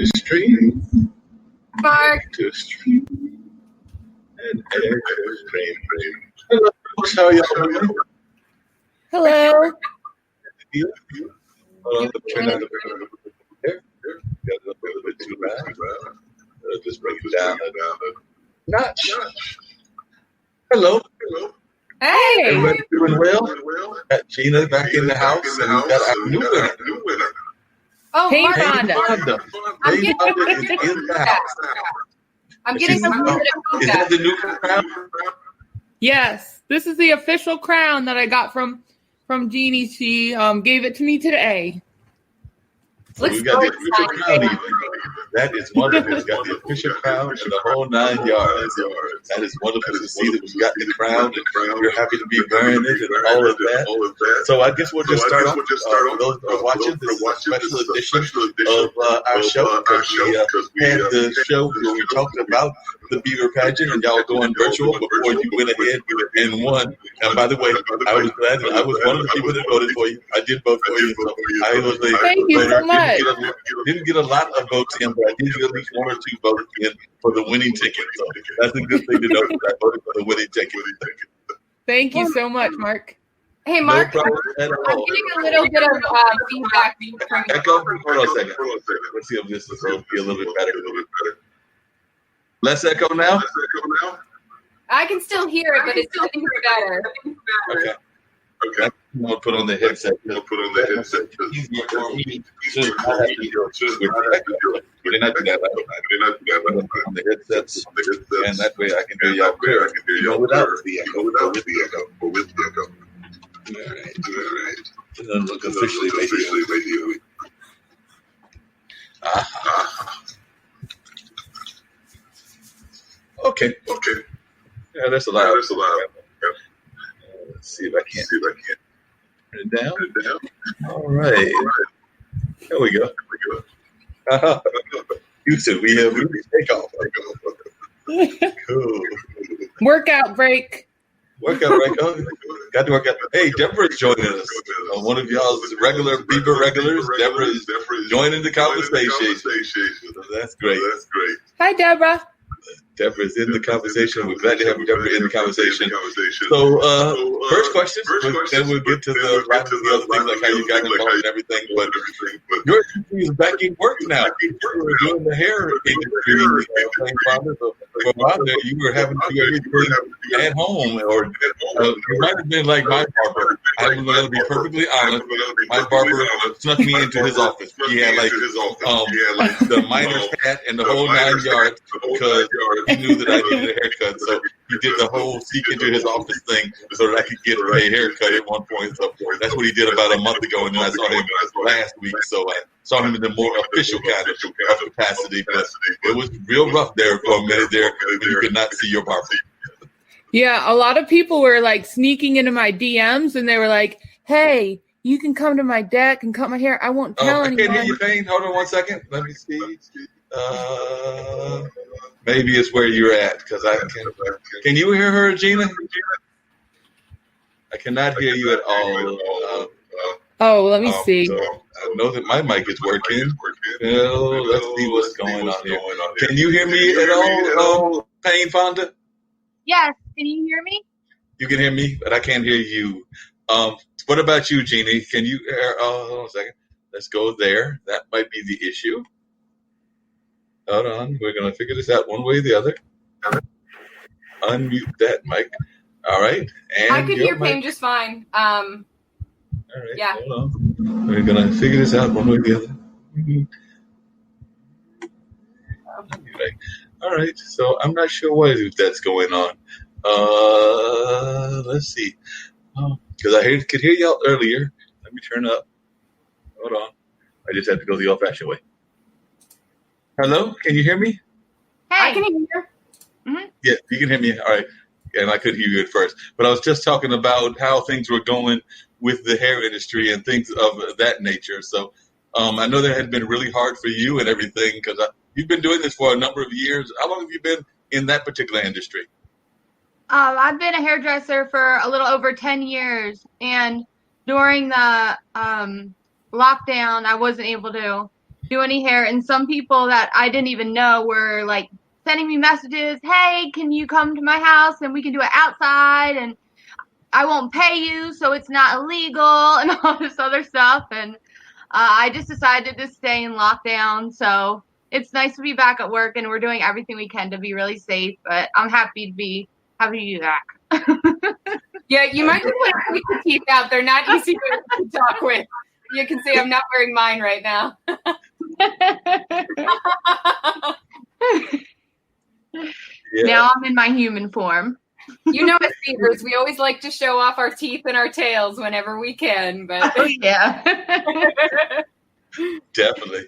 Stream. Marc. To stream. And air to stream. Hello, folks. How are y'all doing? Hello. Hold on, turn down the there. Got a little bit too loud. Just bring it down a notch. Hello. Hey. Everybody doing well? Got Gina back in the house, and we got our new winner. Oh, Hey, Marc. Fonda. I'm getting Fonda is in the house. I'm getting a little bit of Is feedback. that the new crown? Yes, this is the official crown that I got from Jeannie. She gave it to me today. So Looks we got the so official exciting. crown even. That is wonderful. It's got the official crown and the whole 9 yards. That is wonderful to see that we got the crown and you're happy to be wearing it and all of that. So I guess we'll just start off. For those who are watching, this is a special edition of our show because we had the show where we talked about the Beaver Pageant and y'all going virtual before you went ahead and won. And by the way, I was glad that I was one of the people that voted for you. I did vote for you. So I was a Thank you so voter. much. Didn't get a lot of votes in, but I did get at least 1 or 2 votes in for the winning ticket. So that's a good thing to know that I voted for the winning ticket. Thank you so much, Marc. Hey, No Marc. problem at I'm all. getting a little bit of feedback from you. Echo, hold on a second. Let's see if this is going to be a little bit better. Less echo now? I can still hear it, but it's getting better. Okay. I'm going to put on the headset. Easier for me. We did not do that last night. On the headsets, and that way I can hear y'all clear. Without the echo, but with the echo. All right. It doesn't look officially radio. Okay. Yeah, that's a lot. Let's see if I can't turn it down. All right. There we go. Houston, we have takeoff. Cool. Workout break. Workout, right? Oh, got to work out. Hey, Deborah's joining us. One of y'all's regular Beaver regulars. Deborah is joining the conversation. So that's great. Hi, Deborah. Deborah's in the conversation. We're glad to have Deborah in the conversation. So, first question, then we'll get to the other things like how you got involved and everything. But your industry is back in work now. You were doing the hair industry, playing father. So for a while there, you were having to do everything at home, or you might have been like my barber. I'm going to be perfectly honest. My barber snuck me into his office. He had like the miner's hat and the whole 9 yards because he knew that I needed a haircut, so he did the whole sneak into his office thing so that I could get a haircut at one point. So that's what he did about a month ago, and then I saw him last week. So I saw him in the more official kind of capacity, but it was real rough there for a minute there when you could not see your barber. Yeah, a lot of people were like sneaking into my DMs, and they were like, "Hey, you can come to my deck and cut my hair. I won't tell anyone." I can't hear you, Payne. Hold on 1 second. Let me see. Maybe it's where you're at because I can you hear her, Gina? I cannot hear you at all. Let me see. So I know that my mic is working. Well, let's see what's going on here. Can you hear me at all, Payne Fonda? Yes. Can you hear me? You can hear me, but I can't hear you. What about you, Jeannie? Can you hear? Hold on a second. Let's go there. That might be the issue. Hold on. We're going to figure this out one way or the other. Unmute that mic. All right. And I could hear Payne just fine. All right. Yeah. Hold on. We're going to figure this out one way or the other. All right. So I'm not sure what that's going on. Let's see. Because I could hear y'all earlier. Let me turn up. Hold on. I just have to go the old-fashioned way. Hello? Can you hear me? Hey. I can hear. Mm-hmm. Yeah, you can hear me. All right. And I couldn't hear you at first. But I was just talking about how things were going with the hair industry and things of that nature. So I know that had been really hard for you and everything because you've been doing this for a number of years. How long have you been in that particular industry? I've been a hairdresser for a little over 10 years. And during the lockdown, I wasn't able to do any hair. And some people that I didn't even know were like sending me messages, hey, can you come to my house and we can do it outside and I won't pay you so it's not illegal and all this other stuff. And I just decided to stay in lockdown. So it's nice to be back at work and we're doing everything we can to be really safe. But I'm happy to do that. Yeah, you might just want to keep your teeth out. They're not easy to talk with. You can see I'm not wearing mine right now. Now I'm in my human form. You know, as beavers, we always like to show off our teeth and our tails whenever we can. But yeah, definitely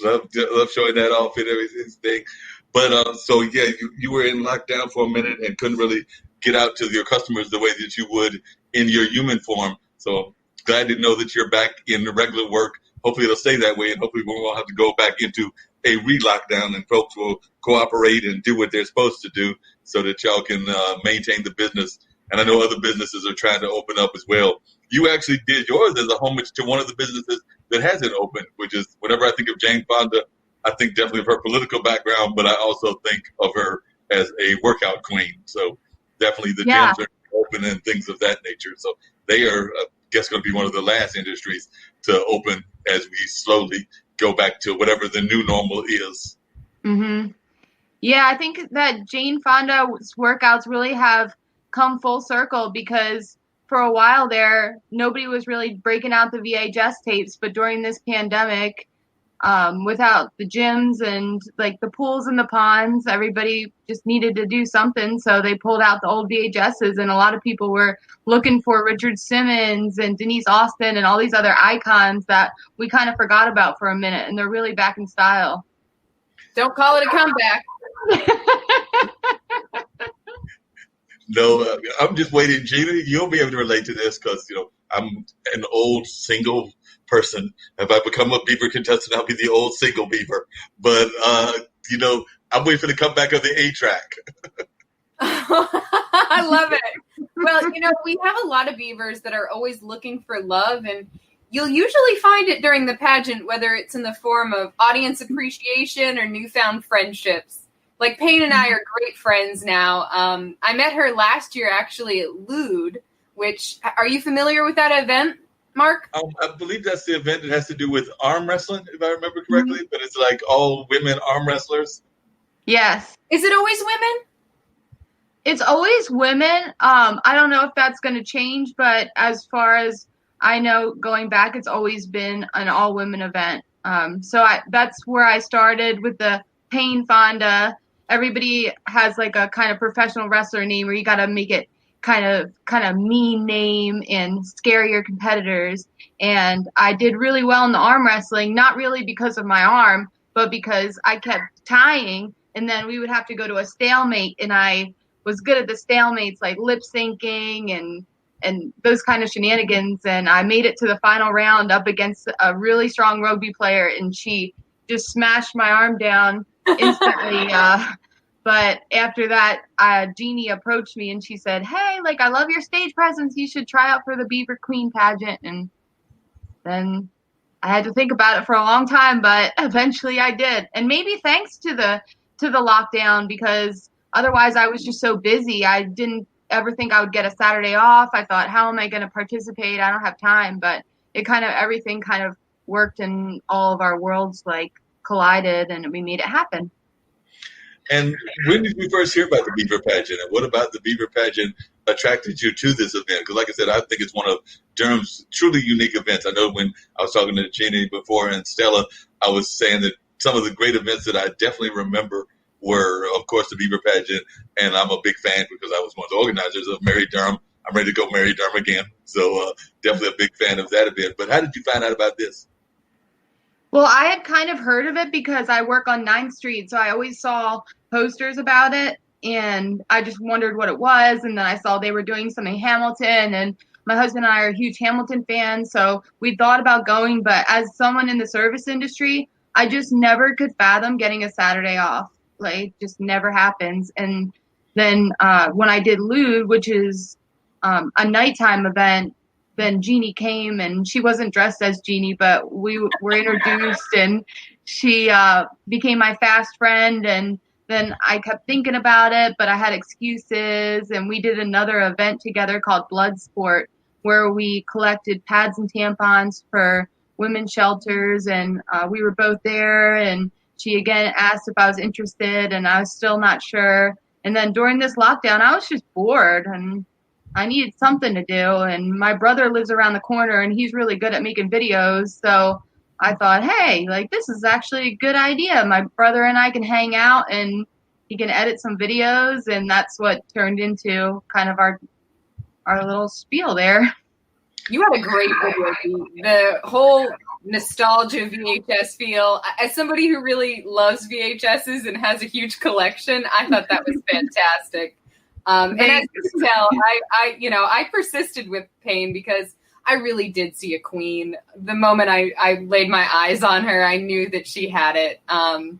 love showing that off and everything. But so yeah, you were in lockdown for a minute and couldn't really get out to your customers the way that you would in your human form. So glad to know that you're back in the regular work. Hopefully it'll stay that way, and hopefully we won't have to go back into a re-lockdown, and folks will cooperate and do what they're supposed to do so that y'all can maintain the business. And I know other businesses are trying to open up as well. You actually did yours as a homage to one of the businesses that hasn't opened, which is whenever I think of Jane Fonda, I think definitely of her political background, but I also think of her as a workout queen. So definitely the gyms are open and things of that nature. So they are, I guess, going to be one of the last industries to open as we slowly go back to whatever the new normal is. Mm-hmm. Yeah, I think that Jane Fonda's workouts really have come full circle because for a while there, nobody was really breaking out the VHS tapes. But during this pandemic, without the gyms and like the pools and the ponds, everybody just needed to do something. So they pulled out the old VHSs, and a lot of people were looking for Richard Simmons and Denise Austin and all these other icons that we kind of forgot about for a minute, and they're really back in style. Don't call it a comeback. No, I'm just waiting. Gina, you'll be able to relate to this because, I'm an old single person. If I become a Beaver contestant, I'll be the old single Beaver. But, I'm waiting for the comeback of the A-track. I love it. Well, we have a lot of Beavers that are always looking for love, and you'll usually find it during the pageant, whether it's in the form of audience appreciation or newfound friendships. Like Payne and I are great friends now. I met her last year actually at Lude, which, are you familiar with that event, Marc? I believe that's the event that has to do with arm wrestling, if I remember correctly, but it's like all women arm wrestlers. Yes. Is it always women? It's always women. I don't know if that's going to change, but as far as I know, going back, it's always been an all-women event. That's where I started with the Payne Fonda. Everybody has like a kind of professional wrestler name where you got to make it kind of mean name and scare your competitors. And I did really well in the arm wrestling, not really because of my arm, but because I kept tying, and then we would have to go to a stalemate, and I was good at the stalemates, like lip syncing and those kind of shenanigans. And I made it to the final round up against a really strong rugby player, and she just smashed my arm down instantly. But after that, Jeannie approached me and she said, hey, like, I love your stage presence. You should try out for the Beaver Queen pageant. And then I had to think about it for a long time, but eventually I did. And maybe thanks to the lockdown, because otherwise I was just so busy. I didn't ever think I would get a Saturday off. I thought, how am I going to participate? I don't have time. But everything kind of worked, and all of our worlds like collided, and we made it happen. And when did you first hear about the Beaver Pageant, and what about the Beaver Pageant attracted you to this event? Because like I said, I think it's one of Durham's truly unique events. I know when I was talking to Jeannie before and Stella, I was saying that some of the great events that I definitely remember were, of course, the Beaver Pageant, and I'm a big fan because I was one of the organizers of Mary Durham. I'm ready to go Mary Durham again. So definitely a big fan of that event. But how did you find out about this? Well, I had kind of heard of it because I work on 9th Street, so I always saw posters about it, and I just wondered what it was, and then I saw they were doing something in Hamilton, and my husband and I are huge Hamilton fans, so we thought about going, but as someone in the service industry, I just never could fathom getting a Saturday off. Like, just never happens. And then when I did Lude, which is a nighttime event, then Jeannie came, and she wasn't dressed as Jeannie, but we were introduced, and she became my fast friend. And then I kept thinking about it, but I had excuses, and we did another event together called Bloodsport, where we collected pads and tampons for women's shelters, and we were both there, and she again asked if I was interested, and I was still not sure. And then during this lockdown, I was just bored, and I needed something to do, and my brother lives around the corner, and he's really good at making videos, so I thought, hey, like, this is actually a good idea. My brother and I can hang out, and he can edit some videos, and that's what turned into kind of our little spiel there. You had a great video. The whole nostalgia VHS feel. As somebody who really loves VHSs and has a huge collection, I thought that was fantastic. And as you can tell, I persisted with Payne because I really did see a queen. The moment I laid my eyes on her, I knew that she had it. And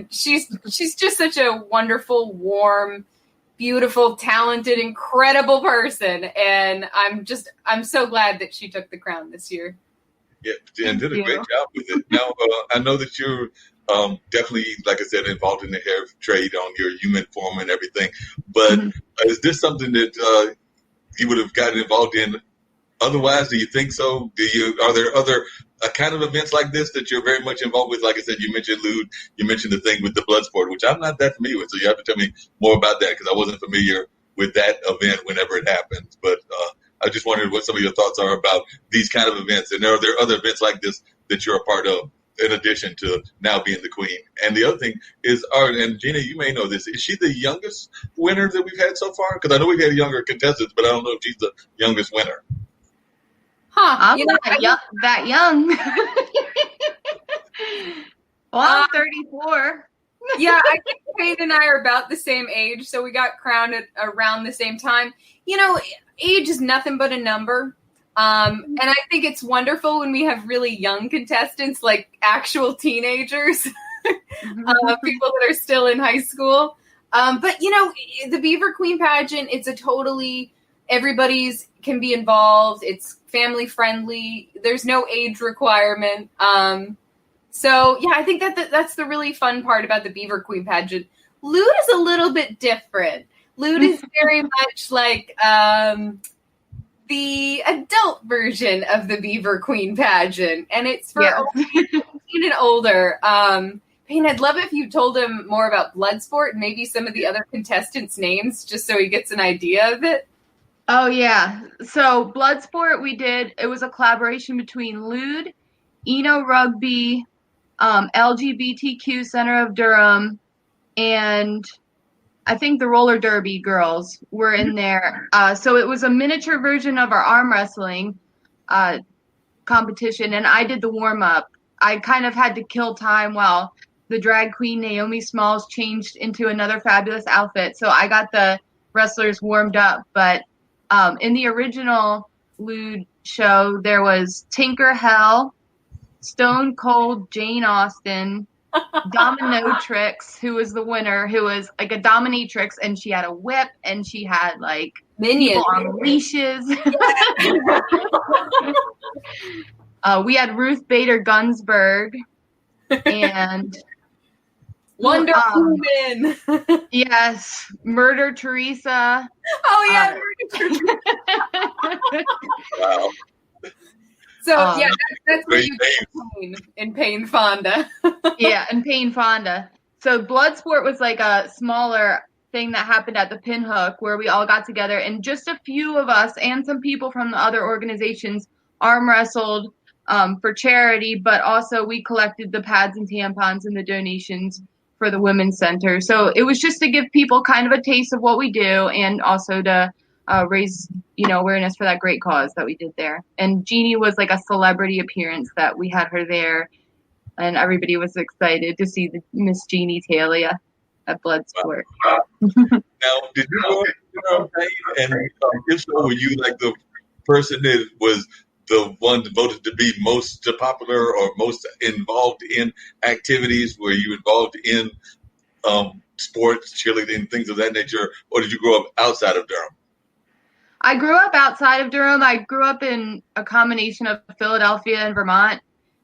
she's just such a wonderful, warm, beautiful, talented, incredible person. And I'm so glad that she took the crown this year. Yeah, and did a great job with it. Now, I know that you're definitely, like I said, involved in the hair trade on your human form and everything. But is this something that you would have gotten involved in otherwise? Do you think so? Are there other kind of events like this that you're very much involved with? Like I said, you mentioned Lude, you mentioned the thing with the Bloodsport, which I'm not that familiar with. So you have to tell me more about that because I wasn't familiar with that event whenever it happens. But I just wondered what some of your thoughts are about these kind of events. And are there other events like this that you're a part of in addition to now being the queen? And the other thing is, and Gina, you may know this, is she the youngest winner that we've had so far? Because I know we've had younger contestants, but I don't know if she's the youngest winner. I'm not that young. Well, I'm 34. Yeah, I think Payne and I are about the same age, so we got crowned at around the same time. You know, age is nothing but a number. And I think it's wonderful when we have really young contestants, like actual teenagers, people that are still in high school. But, you know, the Beaver Queen pageant, it's a totally, everybody's can be involved. It's family friendly. There's no age requirement. So, yeah, I think that's the really fun part about the Beaver Queen pageant. Lude is a little bit different. Lude is very much like the adult version of the Beaver Queen pageant, and it's for only 18 and older. Payne, I'd love if you told him more about Bloodsport and maybe some of the other contestants' names, just so he gets an idea of it. Oh, yeah. So Bloodsport, it was a collaboration between Lude, Eno Rugby, LGBTQ Center of Durham, and I think the roller derby girls were in there. So it was a miniature version of our arm wrestling competition, and I did the warm-up. I kind of had to kill time while the drag queen Naomi Smalls changed into another fabulous outfit. So I got the wrestlers warmed up. But in the original Lude show, there was Tinker Hell, Stone Cold Jane Austen, Dominatrix, who was the winner, who was like a dominatrix, and she had a whip, and she had like minions on leashes. We had Ruth Bader Ginsburg and Wonder Woman. Yes, Murder Teresa. Oh yeah, Murder Teresa. Wow. So yeah, that's where you get in Payne Fonda. Yeah, and Payne Fonda. So Bloodsport was like a smaller thing that happened at the Pinhook where we all got together, and just a few of us and some people from the other organizations arm wrestled for charity, but also we collected the pads and tampons and the donations for the Women's Center. So it was just to give people kind of a taste of what we do, and also to raise, awareness for that great cause that we did there. And Jeannie was like a celebrity appearance that we had her there, and everybody was excited to see the Miss Jeannie Talia at Bloodsport. Wow. Now, did you go and if so, were you like the person that was the one voted to be most popular or most involved in activities? Were you involved in sports, cheerleading, things of that nature, or did you grow up outside of Durham? I grew up outside of Durham. I grew up in a combination of Philadelphia and Vermont,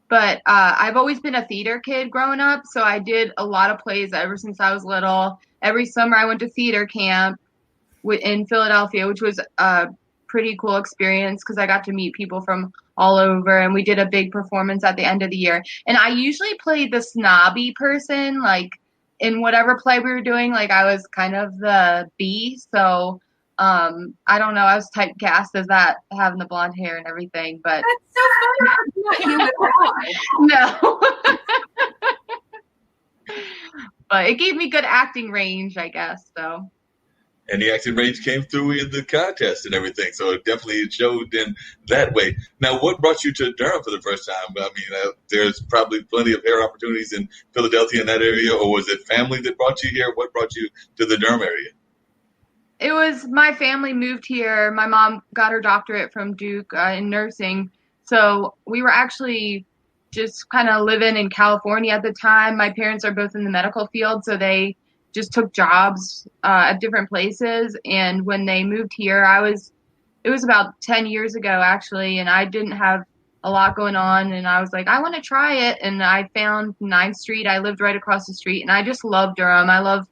but I've always been a theater kid growing up, so I did a lot of plays ever since I was little. Every summer I went to theater camp in Philadelphia, which was a pretty cool experience because I got to meet people from all over, and we did a big performance at the end of the year. And I usually played the snobby person, like in whatever play we were doing, like I was kind of the B, so I don't know, I was typecast as that, having the blonde hair and everything, but That's so funny. Not you at all. no. But it gave me good acting range, I guess, so. And the acting range came through in the contest and everything, so it definitely showed in that way. Now, what brought you to Durham for the first time? I mean, there's probably plenty of hair opportunities in Philadelphia in that area, or was it family that brought you here? What brought you to the Durham area? It was my family moved here. My mom got her doctorate from Duke in nursing, so we were actually just kind of living in California at the time. My parents are both in the medical field, so they just took jobs at different places. And when they moved here, it was about 10 years ago actually, and I didn't have a lot going on, and I was like, I want to try it. And I found 9th Street. I lived right across the street, and I just love Durham. I love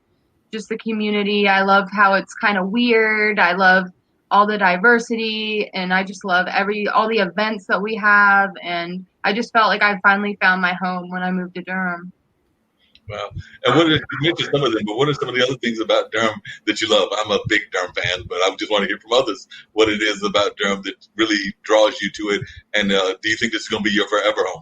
just the community. I love how it's kind of weird. I love all the diversity, and I just love all the events that we have. And I just felt like I finally found my home when I moved to Durham. Wow. And you mentioned some of them, but what are some of the other things about Durham that you love? I'm a big Durham fan, but I just want to hear from others what it is about Durham that really draws you to it. And do you think this is going to be your forever home?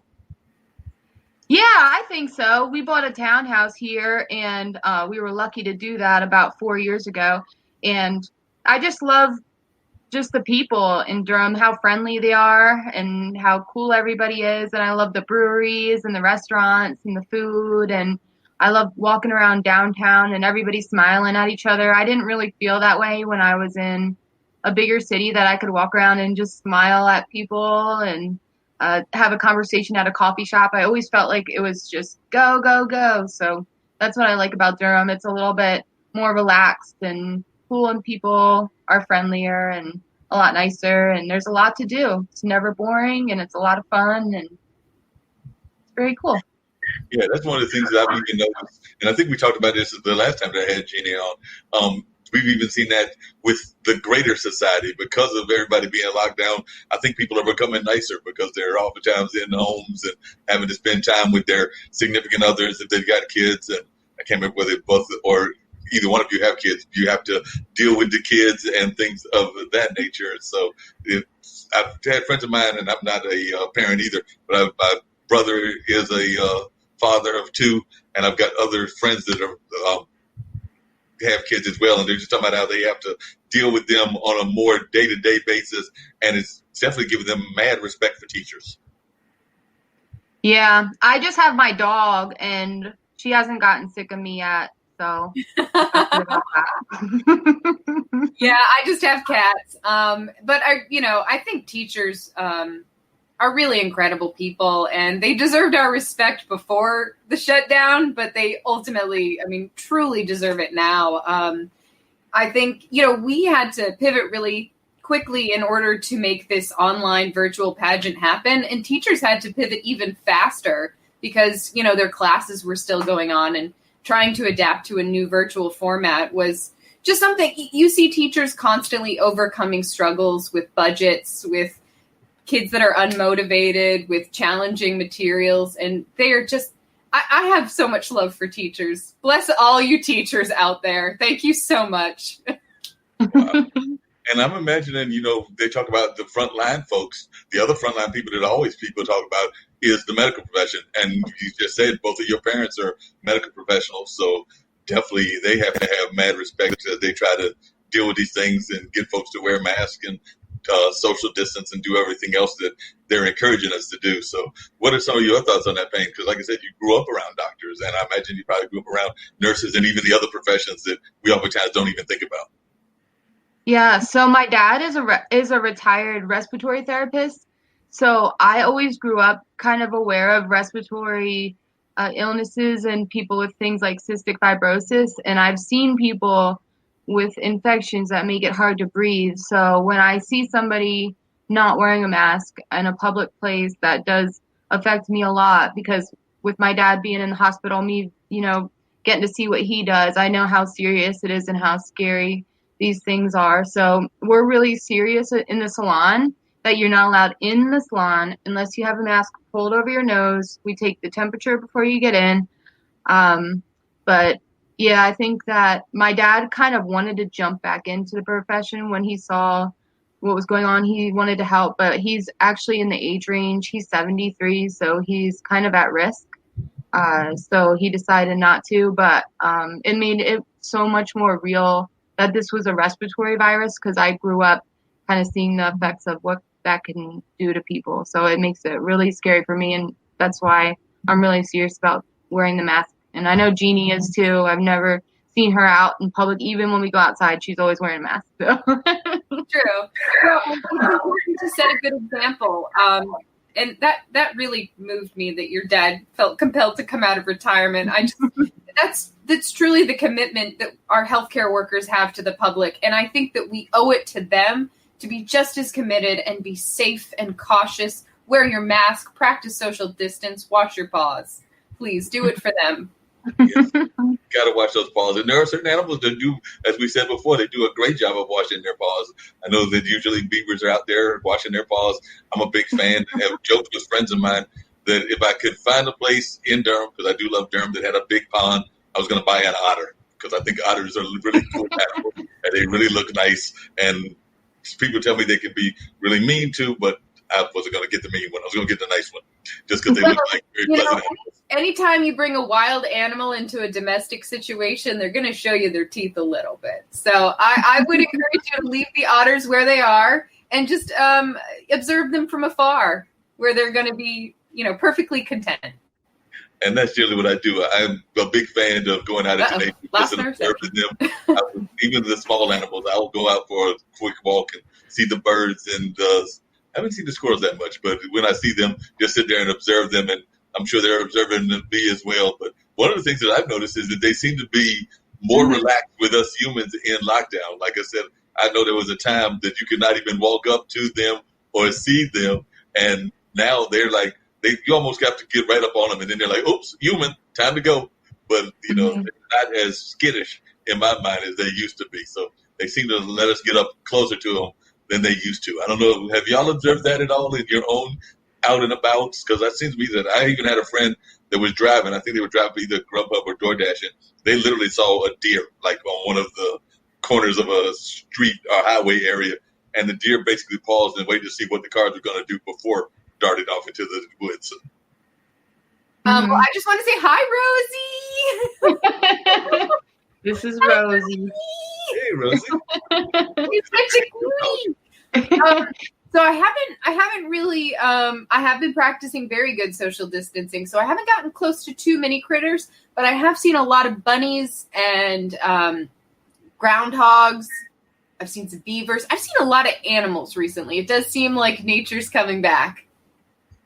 Yeah, I think so. We bought a townhouse here, and we were lucky to do that about 4 years ago. And I just love just the people in Durham, how friendly they are and how cool everybody is. And I love the breweries and the restaurants and the food. And I love walking around downtown and everybody smiling at each other. I didn't really feel that way when I was in a bigger city, that I could walk around and just smile at people and have a conversation at a coffee shop. I always felt like it was just go, go, go. So that's what I like about Durham. It's a little bit more relaxed and cool, and people are friendlier and a lot nicer, and there's a lot to do. It's never boring, and it's a lot of fun, and it's very cool. Yeah, that's one of the things that I've even noticed, and I think we talked about this the last time that I had Jeannie on. We've even seen that with the greater society because of everybody being locked down. I think people are becoming nicer because they're oftentimes in homes and having to spend time with their significant others if they've got kids. And I can't remember whether both or either one of you have kids. You have to deal with the kids and things of that nature. So I've had friends of mine, and I'm not a parent either, but my brother is a father of 2, and I've got other friends that are have kids as well, and they're just talking about how they have to deal with them on a more day-to-day basis, and it's definitely giving them mad respect for teachers. Yeah, I just have my dog, and she hasn't gotten sick of me yet, so Yeah, I just have cats. But I think teachers are really incredible people, and they deserved our respect before the shutdown, but they ultimately, truly deserve it now. I think, we had to pivot really quickly in order to make this online virtual pageant happen, and teachers had to pivot even faster because, their classes were still going on, and trying to adapt to a new virtual format was just something. You see teachers constantly overcoming struggles with budgets, with kids that are unmotivated, with challenging materials, and they are just, I have so much love for teachers. Bless all you teachers out there. Thank you so much. Wow. And I'm imagining, they talk about the frontline folks. The other frontline people that always people talk about is the medical profession. And you just said both of your parents are medical professionals, so definitely they have to have mad respect as they try to deal with these things and get folks to wear masks and social distance and do everything else that they're encouraging us to do. So what are some of your thoughts on that, Payne? Because like I said, you grew up around doctors, and I imagine you probably grew up around nurses and even the other professions that we oftentimes don't even think about. Yeah, so my dad is a retired respiratory therapist, so I always grew up kind of aware of respiratory illnesses and people with things like cystic fibrosis, and I've seen people with infections that make it hard to breathe. So when I see somebody not wearing a mask in a public place, that does affect me a lot, because with my dad being in the hospital, me, getting to see what he does, I know how serious it is and how scary these things are. So we're really serious in the salon that you're not allowed in the salon unless you have a mask pulled over your nose. We take the temperature before you get in. But yeah, I think that my dad kind of wanted to jump back into the profession when he saw what was going on. He wanted to help, but he's actually in the age range. He's 73, so he's kind of at risk. So he decided not to, but it made it so much more real that this was a respiratory virus, because I grew up kind of seeing the effects of what that can do to people. So it makes it really scary for me, and that's why I'm really serious about wearing the mask. And I know Jeannie is too. I've never seen her out in public. Even when we go outside, she's always wearing a mask. So. True. Well, it's important to set a good example. And that really moved me that your dad felt compelled to come out of retirement. That's truly the commitment that our healthcare workers have to the public. And I think that we owe it to them to be just as committed and be safe and cautious. Wear your mask, practice social distance, wash your paws. Please do it for them. Yes. Got to wash those paws. And there are certain animals that do, as we said before, they do a great job of washing their paws. I know that usually beavers are out there washing their paws. I'm a big fan. I have joked with friends of mine that if I could find a place in Durham, because I do love Durham, that had a big pond, I was going to buy an otter, because I think otters are really cool animals and they really look nice. And people tell me they can be really mean too, but I wasn't going to get the mean one. I was going to get the nice one, just because they look like very pleasant animals. Anytime you bring a wild animal into a domestic situation, they're going to show you their teeth a little bit. So I would encourage you to leave the otters where they are and just observe them from afar, where they're going to be, perfectly content. And that's generally what I do. I'm a big fan of going out into nature, just observing them. Even the small animals, I will go out for a quick walk and see the birds. And I haven't seen the squirrels that much, but when I see them, just sit there and observe them. And I'm sure they're observing me as well. But one of the things that I've noticed is that they seem to be more relaxed with us humans in lockdown. Like I said, I know there was a time that you could not even walk up to them or see them. And now they're like, you almost have to get right up on them. And then they're like, oops, human, time to go. But, they're not as skittish in my mind as they used to be. So they seem to let us get up closer to them than they used to. I don't know. Have y'all observed that at all in your own out and about? Because that seems to be that I even had a friend that was driving. I think they were driving either Grubhub or DoorDash, and they literally saw a deer like on one of the corners of a street or highway area, and the deer basically paused and waited to see what the cars were going to do before darting off into the woods. Well, I just want to say hi, Rosie. This is Rosie. Hey, Rosie. She's such a queen. So I haven't really, I have been practicing very good social distancing. So I haven't gotten close to too many critters, but I have seen a lot of bunnies and groundhogs. I've seen some beavers. I've seen a lot of animals recently. It does seem like nature's coming back.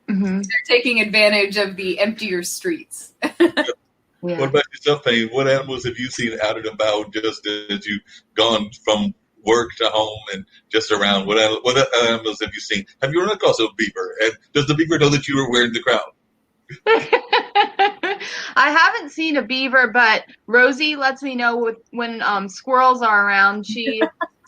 Mm-hmm. They're taking advantage of the emptier streets. Yeah. What about yourself, Payne? What animals have you seen out and about just as you've gone from work to home and just around? What animals have you seen? Have you run across a beaver? And does the beaver know that you were wearing the crown? I haven't seen a beaver, but Rosie lets me know when squirrels are around. She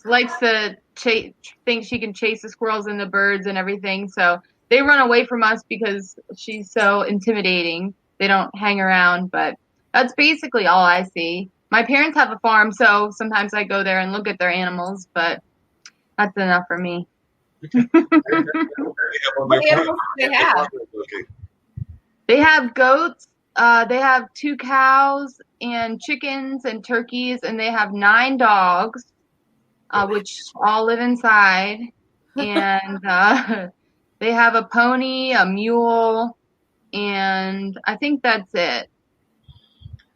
likes to think she can chase the squirrels and the birds and everything. So they run away from us because she's so intimidating. They don't hang around, but that's basically all I see. My parents have a farm, so sometimes I go there and look at their animals, but that's enough for me. What animals do they have? They have goats, they have 2 cows and chickens and turkeys, and they have 9 dogs, which all live inside. And they have a pony, a mule, and I think that's it.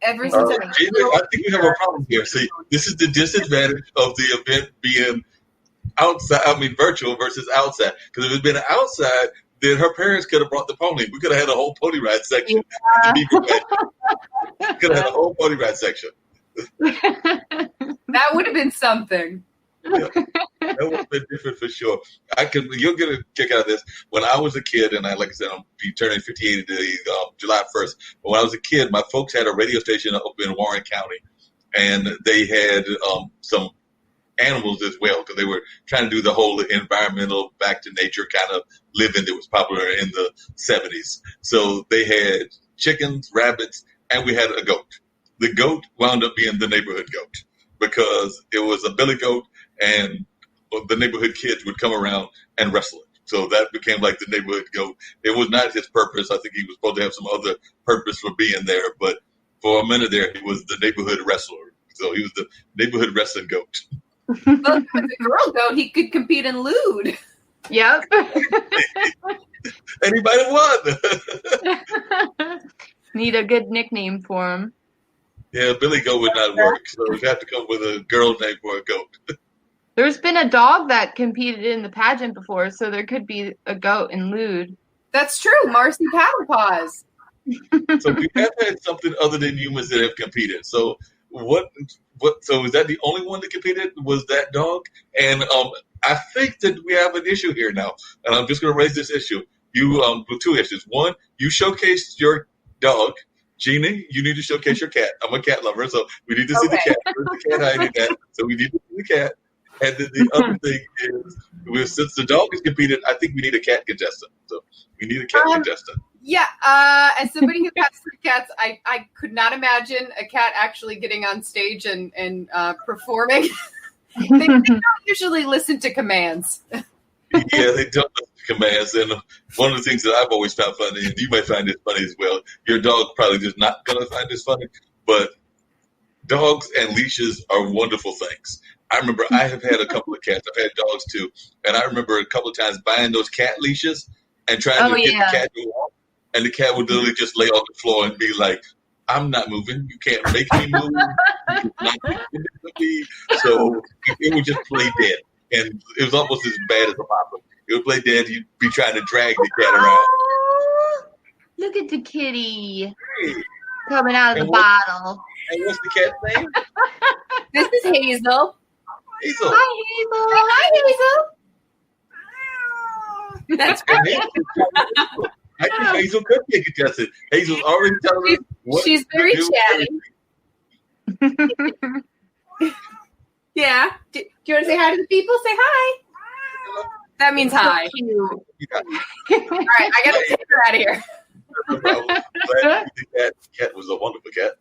I think we have a problem here. See, this is the disadvantage of the event being outside. I mean, virtual versus outside. Because if it had been outside, then her parents could have brought the pony. We could have had a whole pony ride section. Yeah. Could have had a whole pony ride section. That would have been something. Yeah. That would have been different for sure. You'll get a kick out of this. When I was a kid, and like I said, I'll be turning 58 July 1st. But when I was a kid, my folks had a radio station up in Warren County, and they had some animals as well, because they were trying to do the whole environmental back to nature kind of living that was popular in the 70s. So they had chickens, rabbits, and we had a goat. The goat wound up being the neighborhood goat because it was a billy goat, and the neighborhood kids would come around and wrestle it. So that became like the neighborhood goat. It was not his purpose. I think he was supposed to have some other purpose for being there, but for a minute there, he was the neighborhood wrestler. So he was the neighborhood wrestling goat. Well, if it was a girl goat, he could compete in lewd. Yep. And he might have won. Need a good nickname for him. Yeah, Billy Goat would not work. So we'd have to come with a girl name for a goat. There's been a dog that competed in the pageant before, so there could be a goat in lewd. That's true. Marcy Paddlepaws. So we have had something other than humans that have competed. So what? So is that the only one that competed? Was that dog? And I think that we have an issue here now, and I'm just going to raise this issue. With two issues. One, you showcased your dog. Jeannie, you need to showcase your cat. I'm a cat lover, so we need to see the cat. Where's the cat hiding at? So we need to see the cat. And then the other thing is, since the dog is competed, I think we need a cat contestant. So we need a cat contestant. Yeah, as somebody who has 3 cats, I could not imagine a cat actually getting on stage and performing. They don't usually listen to commands. Yeah, they don't listen to commands. And one of the things that I've always found funny, and you might find it funny as well, your dog probably just not going to find this funny, but dogs and leashes are wonderful things. I remember I have had a couple of cats. I've had dogs too. And I remember a couple of times buying those cat leashes and trying to get the cat to walk. And the cat would literally just lay on the floor and be like, I'm not moving. You can't make me move. You're not moving with me. So it would just play dead. And it was almost as bad as a papa. It would play dead. You'd be trying to drag the cat around. Oh, look at the kitty coming out of the bottle. And what's the cat's name? This is Hazel. Hazel. Hi, Hazel. Hi, Hazel. That's great. I think Hazel could be a contestant. Hazel's already telling us what she's very chatty. Yeah. Do you want to say hi to the people? Say hi. That means hi. Yeah. All right, I got to take her out of here. The cat was a wonderful cat.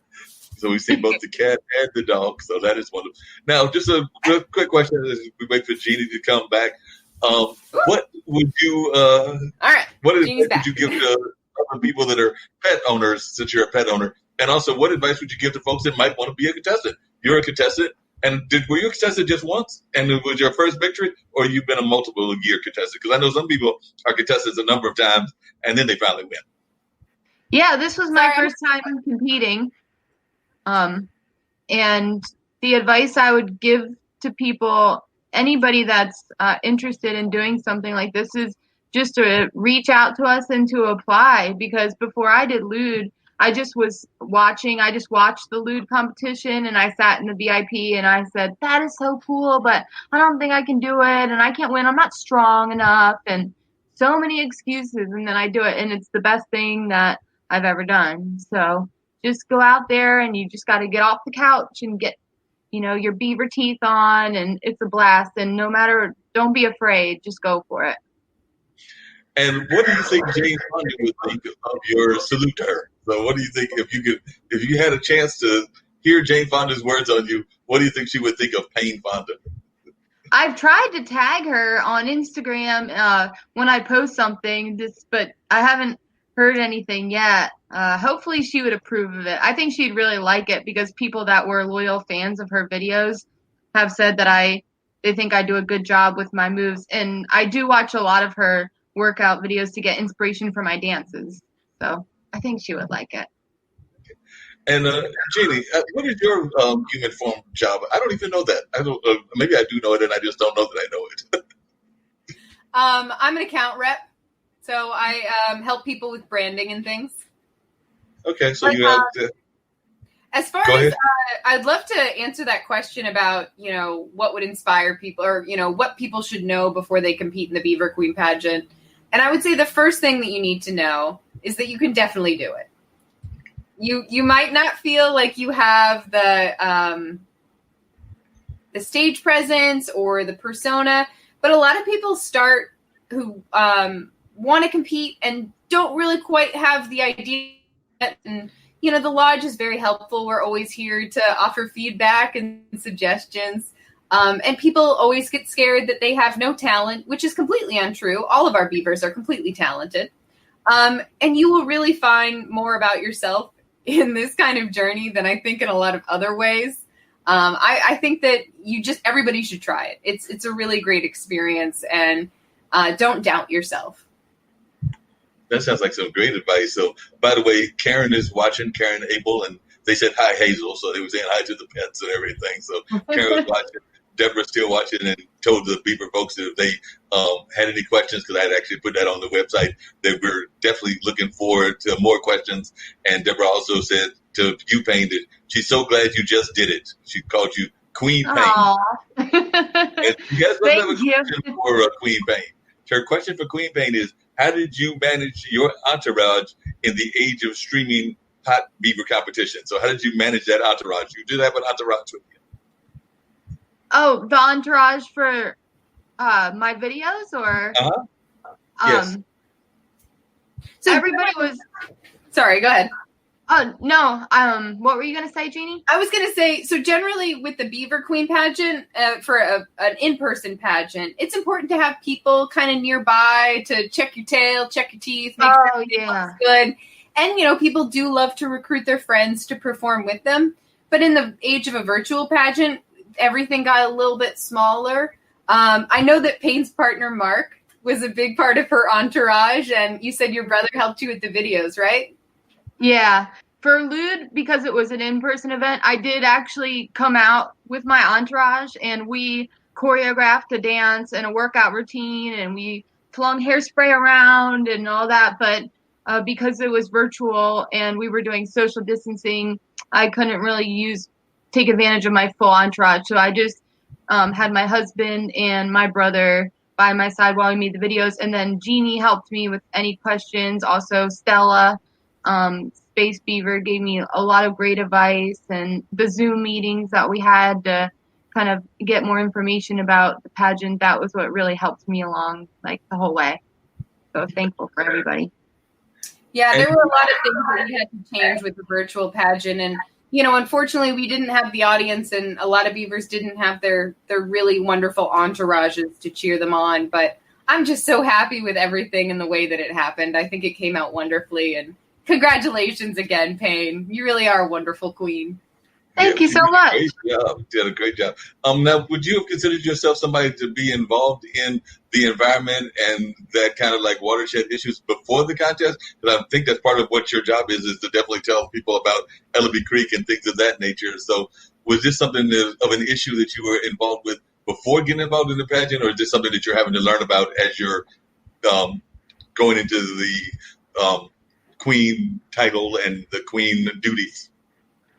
So we see both the cat and the dog. So that is wonderful. Now, just a real quick question as we wait for Jeannie to come back. What would you? All right. What advice would you give to other people that are pet owners, since you're a pet owner? And also, what advice would you give to folks that might want to be a contestant? You're a contestant, and were you a contestant just once, and it was your first victory, or you've been a multiple year contestant? Because I know some people are contestants a number of times, and then they finally win. Yeah, this was my first time competing. And the advice I would give to people, anybody that's interested in doing something like this, is just to reach out to us and to apply. Because before I did lewd, I just was watching. I just watched the lewd competition, and I sat in the VIP, and I said, that is so cool, but I don't think I can do it, and I can't win. I'm not strong enough, and so many excuses. And then I do it, and it's the best thing that I've ever done. So just go out there, and you just got to get off the couch and get, your beaver teeth on, and it's a blast. And don't be afraid, just go for it. And what do you think Jane Fonda would think of your salute to her? So what do you think if you had a chance to hear Jane Fonda's words on you, what do you think she would think of Payne Fonda? I've tried to tag her on Instagram when I post something, but I haven't heard anything yet. Hopefully she would approve of it. I think she'd really like it, because people that were loyal fans of her videos have said that they think I do a good job with my moves. And I do watch a lot of her workout videos to get inspiration for my dances. So I think she would like it. And Jeannie, what is your human form job? I don't even know that. I don't. Maybe I do know it, and I just don't know that I know it. I'm an account rep, so I help people with branding and things. Okay, so you have to. As far as I'd love to answer that question about, what would inspire people or, what people should know before they compete in the Beaver Queen pageant. And I would say the first thing that you need to know is that you can definitely do it. You might not feel like you have the stage presence or the persona, but a lot of people start who want to compete and don't really quite have the idea. And, the Lodge is very helpful. We're always here to offer feedback and suggestions. And people always get scared that they have no talent, which is completely untrue. All of our beavers are completely talented. And you will really find more about yourself in this kind of journey than I think in a lot of other ways. I think that everybody should try it. It's a really great experience, and don't doubt yourself. That sounds like some great advice. So, by the way, Karen is watching, Karen Abel, and they said hi, Hazel. So they were saying hi to the pets and everything. So Karen was watching. Deborah's still watching and told the Beaver folks that if they had any questions, because I had actually put that on the website, that we're definitely looking forward to more questions. And Deborah also said to you, Payne, that she's so glad you just did it. She called you Queen Payne. And she has another question for Queen Payne. Her question for Queen Payne is, how did you manage your entourage in the age of streaming hot beaver competition? So how did you manage that entourage? You did have an entourage with you. Oh, the entourage for my videos, or yes. So everybody was. Sorry, go ahead. Oh no. What were you gonna say, Jeannie? I was gonna say, so generally with the Beaver Queen pageant, for an in-person pageant, it's important to have people kind of nearby to check your tail, check your teeth, make sure everything looks good. And people do love to recruit their friends to perform with them. But in the age of a virtual pageant, everything got a little bit smaller. I know that Payne's partner, Marc, was a big part of her entourage, and you said your brother helped you with the videos, right? Yeah. For Lude, because it was an in-person event, I did actually come out with my entourage, and we choreographed a dance and a workout routine, and we flung hairspray around and all that. But because it was virtual and we were doing social distancing, I couldn't really take advantage of my full entourage. So I just had my husband and my brother by my side while we made the videos. And then Jeannie helped me with any questions. Also, Stella, Space Beaver, gave me a lot of great advice. And the Zoom meetings that we had to kind of get more information about the pageant, that was what really helped me along the whole way. So thankful for everybody. Yeah, there were a lot of things that we had to change with the virtual pageant. And unfortunately, we didn't have the audience, and a lot of beavers didn't have their really wonderful entourages to cheer them on. But I'm just so happy with everything and the way that it happened. I think it came out wonderfully. And congratulations again, Payne. You really are a wonderful queen. Thank you so much. Great job. You did a great job. Now, would you have considered yourself somebody to be involved in the environment and that kind of watershed issues before the contest? Because I think that's part of what your job is to definitely tell people about Ellaby Creek and things of that nature. So was this something of an issue that you were involved with before getting involved in the pageant, or is this something that you're having to learn about as you're going into the queen title and the queen duties?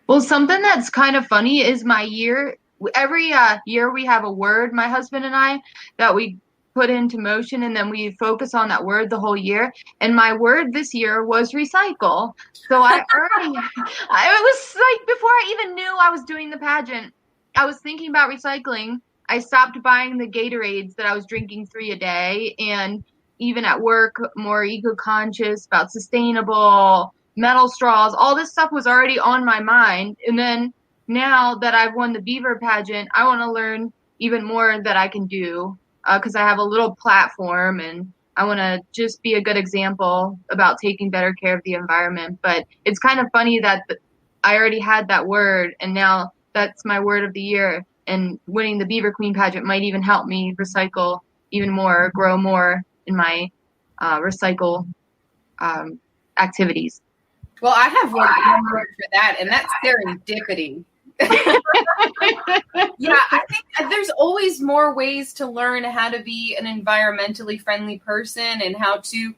Well, something that's kind of funny is my year. Every year we have a word, my husband and I, that we put into motion, and then we focus on that word the whole year. And my word this year was recycle. So I was before I even knew I was doing the pageant, I was thinking about recycling. I stopped buying the Gatorades that I was drinking 3 a day, and even at work, more eco-conscious, about sustainable, metal straws. All this stuff was already on my mind. And then now that I've won the Beaver pageant, I want to learn even more that I can do, because I have a little platform, and I want to just be a good example about taking better care of the environment. But it's kind of funny that I already had that word, and now that's my word of the year. And winning the Beaver Queen pageant might even help me recycle even more, grow more in my recycle activities. Well, I have one word for that, and that's serendipity. Yeah, I think there's always more ways to learn how to be an environmentally friendly person and how to,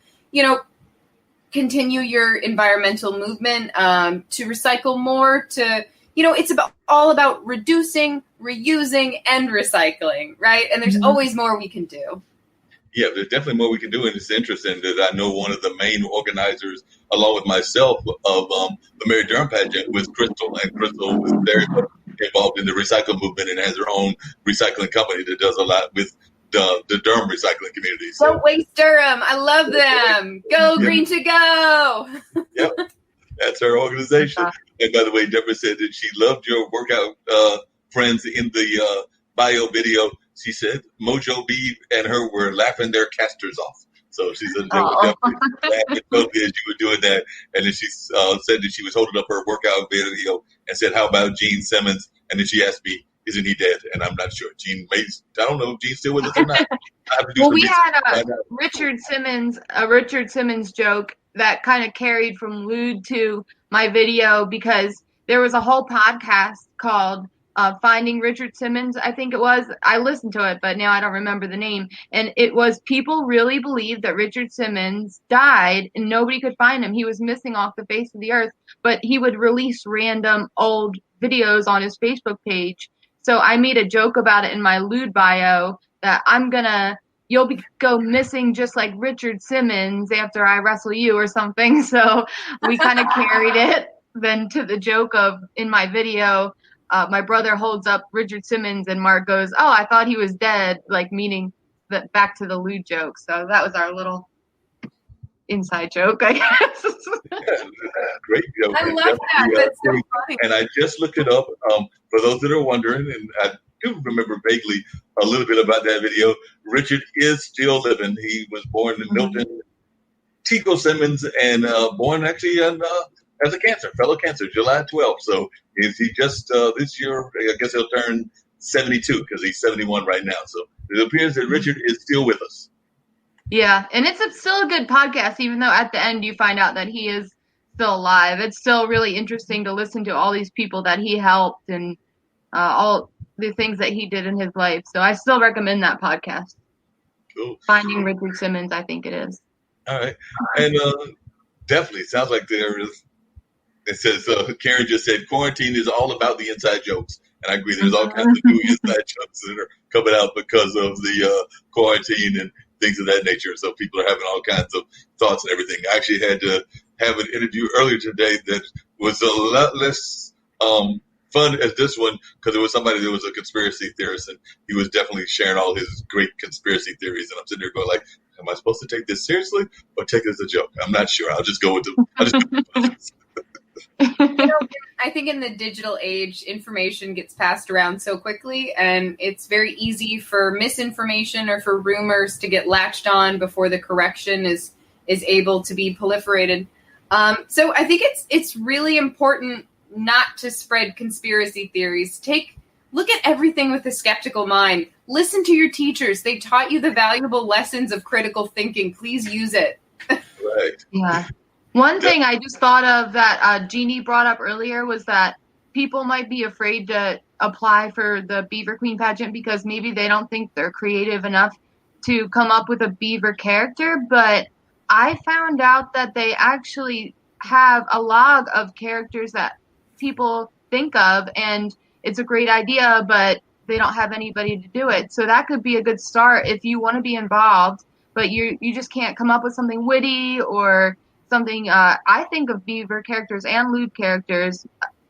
continue your environmental movement, to recycle more, to, it's all about reducing, reusing, and recycling, right? And there's always more we can do. Yeah, there's definitely more we can do, and it's interesting that I know one of the main organizers, along with myself, of the Mary Durham pageant was Crystal, and Crystal was very involved in the recycle movement and has her own recycling company that does a lot with the Durham recycling community. So, Don't waste Durham. I love them. Go Green to Go. Yep, that's her organization. And by the way, Deborah said that she loved your workout friends in the bio video. She said Mojo B and her were laughing their casters off. So she said they were definitely laughing totally as you were doing that. And then she said that she was holding up her workout video and said, "How about Gene Simmons?" And then she asked me, "Isn't he dead?" And I'm not sure. I don't know if Gene's still with us or not. Well, we had a Richard Simmons joke that kind of carried from lewd to my video, because there was a whole podcast called Finding Richard Simmons, I think it was. I listened to it, but now I don't remember the name. And it was, people really believed that Richard Simmons died and nobody could find him. He was missing off the face of the earth, but he would release random old videos on his Facebook page. So I made a joke about it in my lewd bio that you'll go missing just like Richard Simmons after I wrestle you or something. So we kind of carried it then to the joke of, in my video, my brother holds up Richard Simmons and Marc goes, "Oh, I thought he was dead," like meaning that back to the lewd joke. So that was our little inside joke, I guess. Great joke. I love that. That's so funny. And I just looked it up. For those that are wondering, and I do remember vaguely a little bit about that video, Richard is still living. He was born in Milton, Tico Simmons, and born actually as a fellow cancer, July 12th. So is he just this year, I guess he'll turn 72 because he's 71 right now. So it appears that Richard is still with us. Yeah, and it's still a good podcast, even though at the end you find out that he is still alive. It's still really interesting to listen to all these people that he helped and all the things that he did in his life. So I still recommend that podcast. Cool. Finding Richard Simmons, I think it is. All right. And definitely sounds like there is. It says, Karen just said, quarantine is all about the inside jokes. And I agree, there's all kinds of new inside jokes that are coming out because of the quarantine and things of that nature. So people are having all kinds of thoughts and everything. I actually had to have an interview earlier today that was a lot less fun as this one, because it was somebody that was a conspiracy theorist, and he was definitely sharing all his great conspiracy theories. And I'm sitting there going like, am I supposed to take this seriously or take it as a joke? I'm not sure. I'll just go with the I think in the digital age, information gets passed around so quickly, and it's very easy for misinformation or for rumors to get latched on before the correction is able to be proliferated. So I think it's really important not to spread conspiracy theories. Look at everything with a skeptical mind. Listen to your teachers. They taught you the valuable lessons of critical thinking. Please use it. Right. Yeah. One thing I just thought of that Jeannie brought up earlier was that people might be afraid to apply for the Beaver Queen pageant because maybe they don't think they're creative enough to come up with a beaver character. But I found out that they actually have a log of characters that people think of, and it's a great idea, but they don't have anybody to do it. So that could be a good start if you want to be involved, but you just can't come up with something witty or something. I think of beaver characters and lewd characters.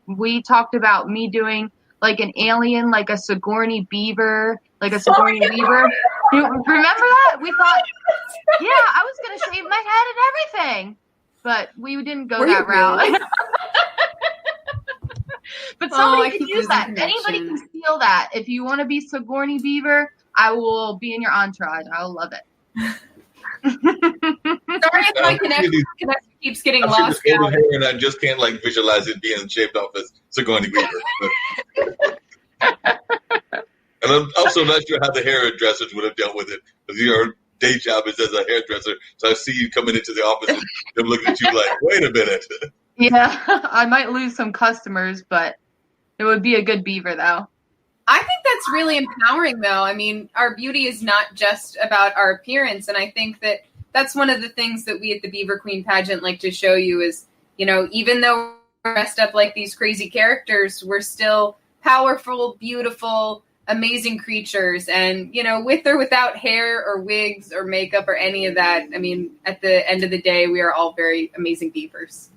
We talked about me doing like an alien, like a Sigourney Beaver, like a Sigourney Weaver. You remember that? We thought, yeah, I was going to shave my head and everything, but we didn't go that route. Really? But somebody can use that. Anybody can steal that. If you want to be Sigourney Beaver, I will be in your entourage. I will love it. Sorry if my connection keeps getting lost. Hair and I just can't visualize it being shaped off as Sigourney Weaver. And I'm also not sure how the hairdressers would have dealt with it, because your day job is as a hairdresser. So I see you coming into the office and them looking at you like, wait a minute. Yeah, I might lose some customers, but it would be a good beaver, though. I think that's really empowering, though. I mean, our beauty is not just about our appearance, and I think that that's one of the things that we at the Beaver Queen pageant like to show you is, even though we're dressed up like these crazy characters, we're still powerful, beautiful, amazing creatures. And, with or without hair or wigs or makeup or any of that, I mean, at the end of the day, we are all very amazing beavers.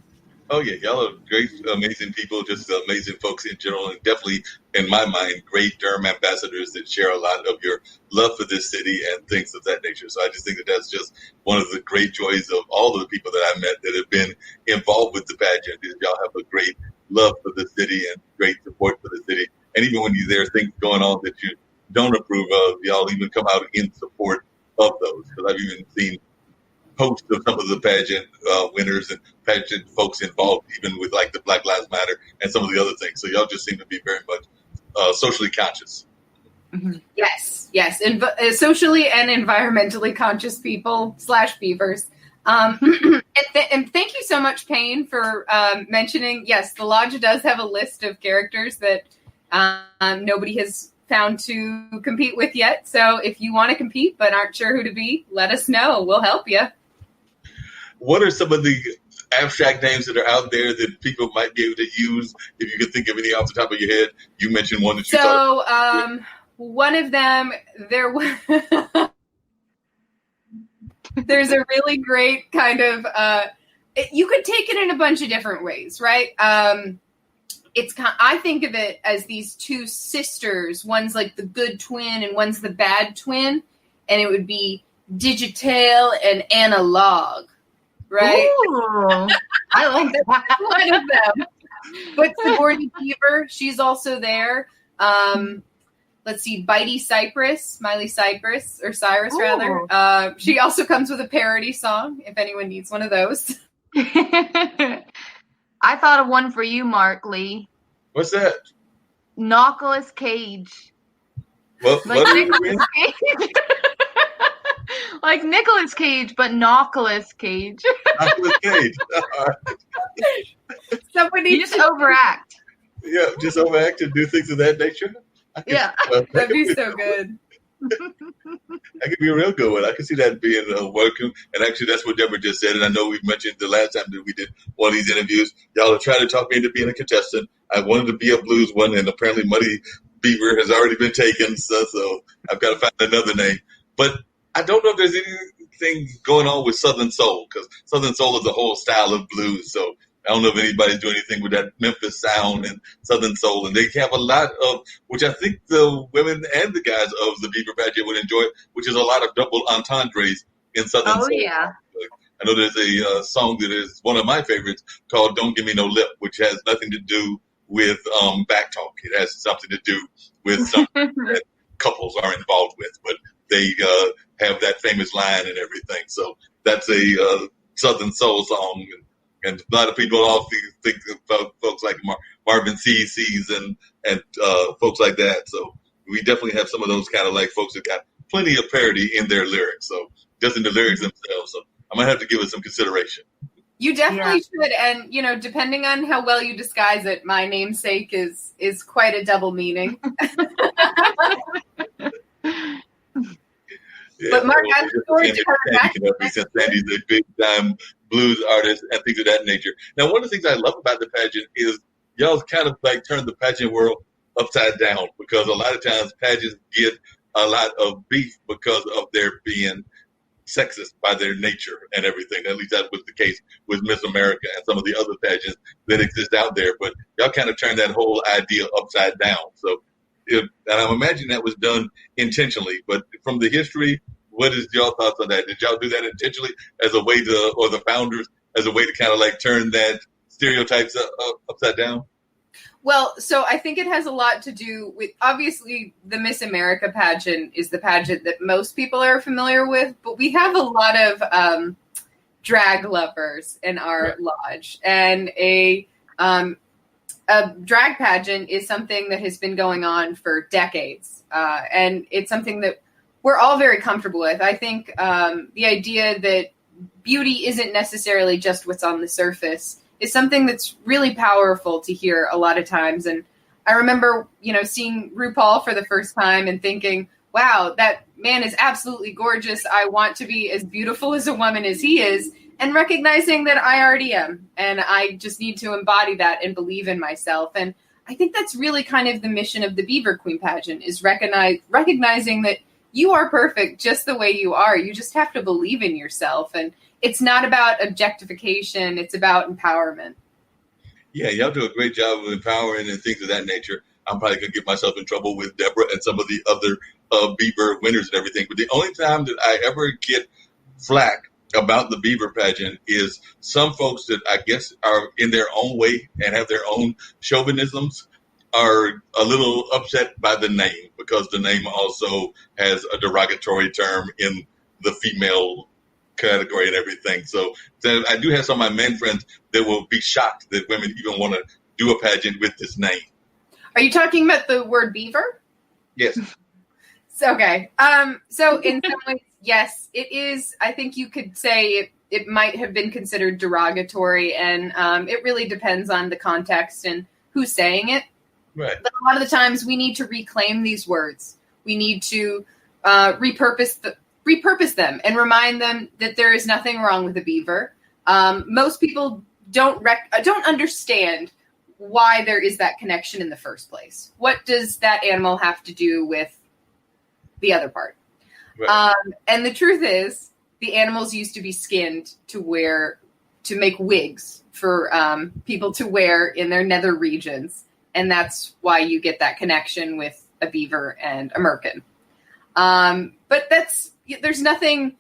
Oh, yeah. Y'all are great, amazing people, just amazing folks in general. And definitely, in my mind, great Durham ambassadors that share a lot of your love for this city and things of that nature. So I just think that that's just one of the great joys of all of the people that I met that have been involved with the pageant is y'all have a great love for the city and great support for the city. And even when there's things going on that you don't approve of, y'all even come out in support of those. Because I've even seen posts of some of the pageant winners and pageant folks involved, even with like the Black Lives Matter and some of the other things. So y'all just seem to be very much socially conscious. Mm-hmm. Yes. And socially and environmentally conscious people / beavers. And thank you so much, Payne, for mentioning, yes, the Lodge does have a list of characters that nobody has found to compete with yet. So if you want to compete but aren't sure who to be, let us know. We'll help you. What are some of the abstract names that are out there that people might be able to use? If you can think of any off the top of your head, you mentioned one that you thought. So one of them, there's a really great kind of, you could take it in a bunch of different ways, right? I think of it as these two sisters. One's like the good twin and one's the bad twin. And it would be Digital and Analog, right? Ooh, I like that. One of them. But Sigourney Beaver, she's also there. Let's see, Bitey Cypress, Miley Cyrus, or Cyrus Ooh. rather. She also comes with a parody song, if anyone needs one of those. I thought of one for you, Mark Lee. What's that? Nicolas Cage. What do you mean? Cage. Like Nicolas Cage, but Nicolas Cage. Nicolas Cage. Somebody You just overact. Yeah, just overact and do things of that nature. Yeah. That'd be so good. That could be a real good one. I can see that being working. And actually, that's what Deborah just said. And I know we've mentioned the last time that we did one of these interviews. Y'all are trying to talk me into being a contestant. I wanted to be a blues one, and apparently Muddy Beaver has already been taken. So I've got to find another name. But I don't know if there's anything going on with Southern Soul, because Southern Soul is a whole style of blues. So I don't know if anybody's doing anything with that Memphis sound and Southern Soul. And they have a lot of, which I think the women and the guys of the Beaver Pageant would enjoy, which is a lot of double entendres in Southern Soul. Oh, yeah. I know there's a song that is one of my favorites called Don't Give Me No Lip, which has nothing to do with back talk. It has something to do with something that couples are involved with, but they have that famous line and everything. So that's a Southern Soul song. And a lot of people often think about folks like Marvin C's and folks like that. So we definitely have some of those kind of like folks that got plenty of parody in their lyrics. So just in the lyrics themselves. So I might have to give it some consideration. You definitely should. And, depending on how well you disguise it, my namesake is quite a double meaning. Yeah, but Mark, I look forward to coming back. Since Sandy's a big time blues artist and things of that nature. Now, one of the things I love about the pageant is y'all kind of like turn the pageant world upside down, because a lot of times pageants get a lot of beef because of their being sexist by their nature and everything. At least that was the case with Miss America and some of the other pageants that exist out there. But y'all kind of turned that whole idea upside down. So, and I imagine that was done intentionally. But from the history, what is y'all thoughts on that? Did y'all do that intentionally as a way to, or the founders, as a way to kind of like turn that stereotypes upside down? Well, so I think it has a lot to do with, obviously, the Miss America pageant is the pageant that most people are familiar with, but we have a lot of drag lovers in our lodge. And a drag pageant is something that has been going on for decades. And it's something that we're all very comfortable with. I think the idea that beauty isn't necessarily just what's on the surface is something that's really powerful to hear a lot of times. And I remember, seeing RuPaul for the first time and thinking, wow, that man is absolutely gorgeous. I want to be as beautiful as a woman as he is, and recognizing that I already am. And I just need to embody that and believe in myself. And I think that's really kind of the mission of the Beaver Queen pageant, is recognizing that you are perfect just the way you are. You just have to believe in yourself. And it's not about objectification. It's about empowerment. Yeah, y'all do a great job of empowering and things of that nature. I'm probably going to get myself in trouble with Deborah and some of the other Beaver winners and everything. But the only time that I ever get flack about the Beaver pageant is some folks that I guess are in their own way and have their own chauvinisms are a little upset by the name, because the name also has a derogatory term in the female category and everything. So I do have some of my men friends that will be shocked that women even want to do a pageant with this name. Are you talking about the word beaver? Yes. Okay. So in some ways, yes, it is. I think you could say it might have been considered derogatory, and it really depends on the context and who's saying it. Right. But a lot of the times we need to reclaim these words. We need to repurpose them and remind them that there is nothing wrong with a beaver. Most people don't understand why there is that connection in the first place. What does that animal have to do with the other part? Right. And the truth is, the animals used to be skinned to make wigs for people to wear in their nether regions. And that's why you get that connection with a beaver and a merkin. But there's nothing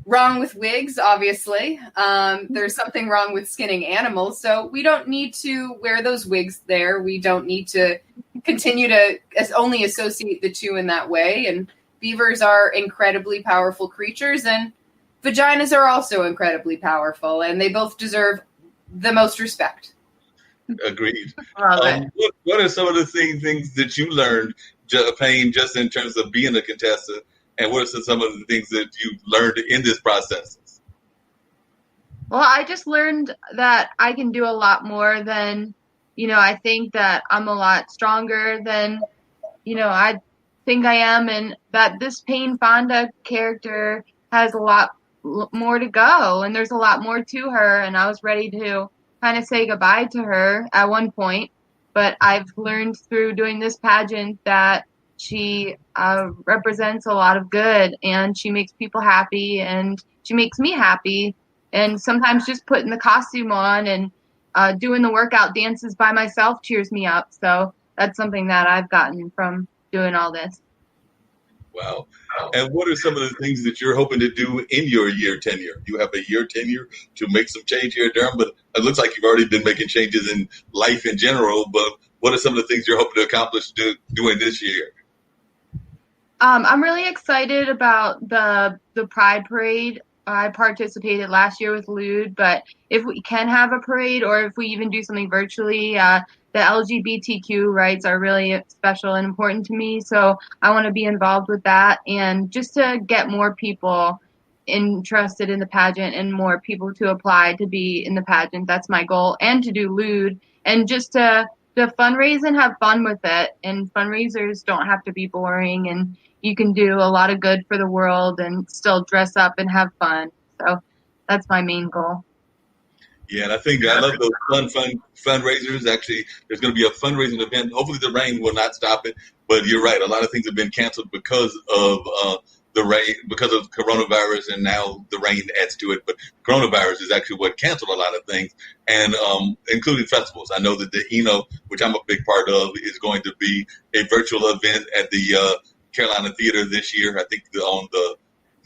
wrong with wigs, obviously. There's something wrong with skinning animals. So we don't need to wear those wigs there. We don't need to continue to only associate the two in that way. And beavers are incredibly powerful creatures, and vaginas are also incredibly powerful, and they both deserve the most respect. Agreed. What are some of the things that you learned, Payne, just in terms of being a contestant, and what are some of the things that you learned in this process? Well, I just learned that I can do a lot more than, I think that I'm a lot stronger than, I think I am, and that this Payne Fonda character has a lot more to go, and there's a lot more to her, and I was ready to kind of say goodbye to her at one point, but I've learned through doing this pageant that she represents a lot of good, and she makes people happy, and she makes me happy, and sometimes just putting the costume on and doing the workout dances by myself cheers me up. So that's something that I've gotten from doing all this. Wow. And what are some of the things that you're hoping to do in your year tenure? You have a year tenure to make some change here at Durham, but it looks like you've already been making changes in life in general. But what are some of the things you're hoping to accomplish doing this year? I'm really excited about the Pride Parade. I participated last year with Lude, but if we can have a parade, or if we even do something virtually, the LGBTQ rights are really special and important to me. So I want to be involved with that, and just to get more people interested in the pageant and more people to apply to be in the pageant. That's my goal, and to do Lude, and just to fundraise and have fun with it. And fundraisers don't have to be boring, and you can do a lot of good for the world and still dress up and have fun. So that's my main goal. Yeah, and I love those fundraisers. Actually, there's going to be a fundraising event. Hopefully the rain will not stop it. But you're right. A lot of things have been canceled because of the rain, because of coronavirus, and now the rain adds to it. But coronavirus is actually what canceled a lot of things, and including festivals. I know that the ENO, which I'm a big part of, is going to be a virtual event at the Carolina Theater this year. I think on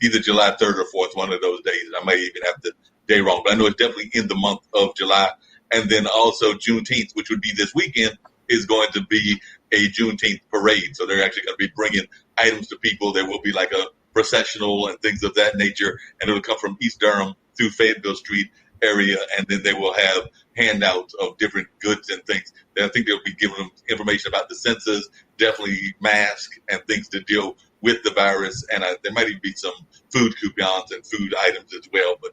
either July 3rd or 4th, one of those days. I may even have the day wrong, but I know it's definitely in the month of July. And then also Juneteenth, which would be this weekend, is going to be a Juneteenth parade. So they're actually going to be bringing items to people. There will be like a processional and things of that nature, and it'll come from East Durham through Fayetteville Street area, and then they will have handouts of different goods and things. I think they'll be giving them information about the census, definitely masks and things to deal with the virus, and there might even be some food coupons and food items as well. But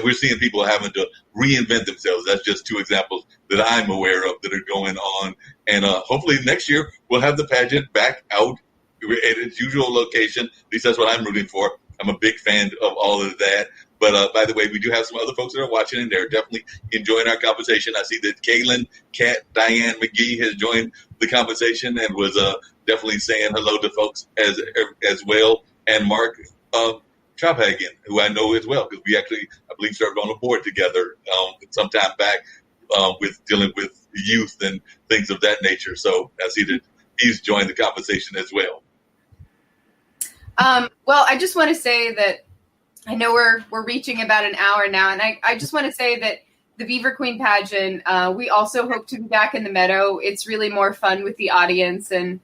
we're seeing people having to reinvent themselves. That's just two examples that I'm aware of that are going on. And hopefully next year we'll have the pageant back out at its usual location. At least that's what I'm rooting for. I'm a big fan of all of that. But by the way, we do have some other folks that are watching, and they're definitely enjoying our conversation. I see that Kaylin, Kat, Diane McGee has joined the conversation and was definitely saying hello to folks as well. And Marc Chophagen, who I know as well, because we actually, I believe, served on a board together some time back with dealing with youth and things of that nature. So I see that he's joined the conversation as well. Well, I just want to say that I know we're reaching about an hour now, and I just want to say that the Beaver Queen pageant, we also hope to be back in the meadow. It's really more fun with the audience and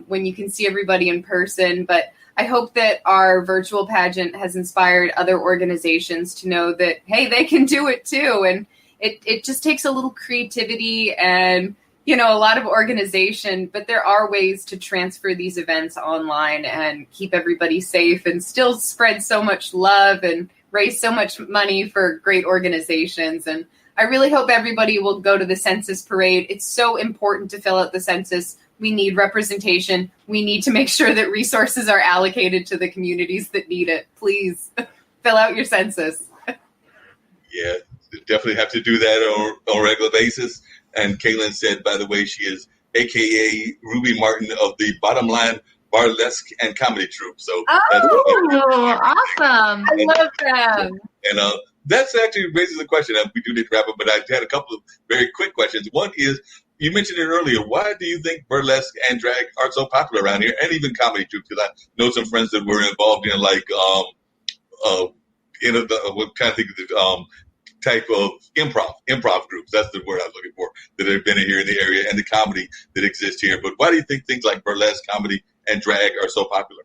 when you can see everybody in person. But I hope that our virtual pageant has inspired other organizations to know that, hey, they can do it too. And it just takes a little creativity and, a lot of organization, but there are ways to transfer these events online and keep everybody safe and still spread so much love and raise so much money for great organizations. And I really hope everybody will go to the census parade. It's so important to fill out the census. We need representation. We need to make sure that resources are allocated to the communities that need it. Please fill out your census. Yeah, definitely have to do that on a regular basis. And Kaylin said, by the way, she is AKA Ruby Martin of the Bottom Line Burlesque and Comedy Troupe. So awesome. I love them. And that's actually raises a question. We do need to wrap up, but I had a couple of very quick questions. One is, you mentioned it earlier. Why do you think burlesque and drag are so popular around here, and even comedy troupe? Because I know some friends that were involved in what kind of thing type of improv groups. That's the word I was looking for, that have been here in the area, and the comedy that exists here. But why do you think things like burlesque, comedy, and drag are so popular?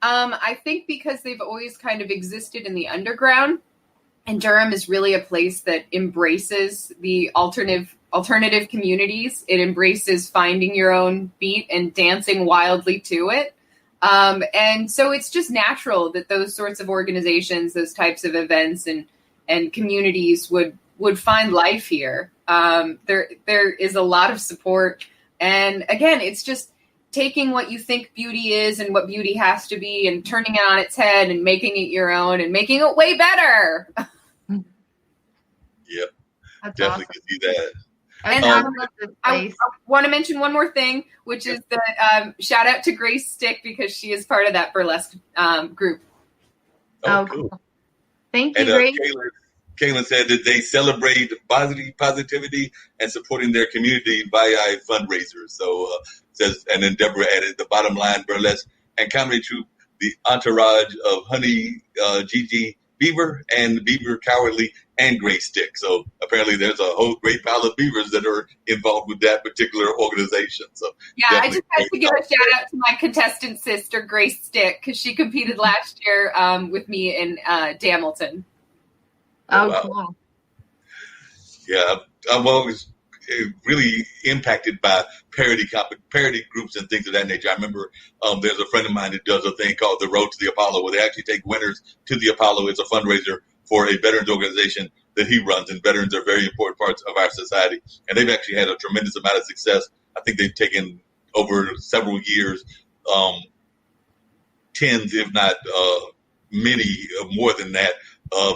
I think because they've always kind of existed in the underground, and Durham is really a place that embraces the alternative communities. It embraces finding your own beat and dancing wildly to it. And so it's just natural that those sorts of organizations, those types of events and communities would find life here. There is a lot of support. And again, it's just taking what you think beauty is and what beauty has to be and turning it on its head and making it your own and making it way better. Yep. That's Definitely awesome. can see that. And I want to mention one more thing, which is that shout out to Grace Stick, because she is part of that burlesque group. Oh, cool. Thank you, Grace. Kaylin said that they celebrate positivity and supporting their community via fundraisers. So says, and then Deborah added, the Bottom Line Burlesque and Comedy Troupe, the entourage of Honey, Gigi Beaver, and Beaver Cowardly, and Grace Stick. So apparently there's a whole great pile of beavers that are involved with that particular organization. So yeah, I just had to give a shout out to my contestant sister, Grace Stick, because she competed last year with me in Hamilton. Oh, wow. Cool. Yeah, I'm always really impacted by parody groups and things of that nature. I remember there's a friend of mine that does a thing called the Road to the Apollo, where they actually take winners to the Apollo. It's a fundraiser for a veterans organization that he runs, and veterans are very important parts of our society. And they've actually had a tremendous amount of success. I think they've taken over several years, tens, if not many, more than that,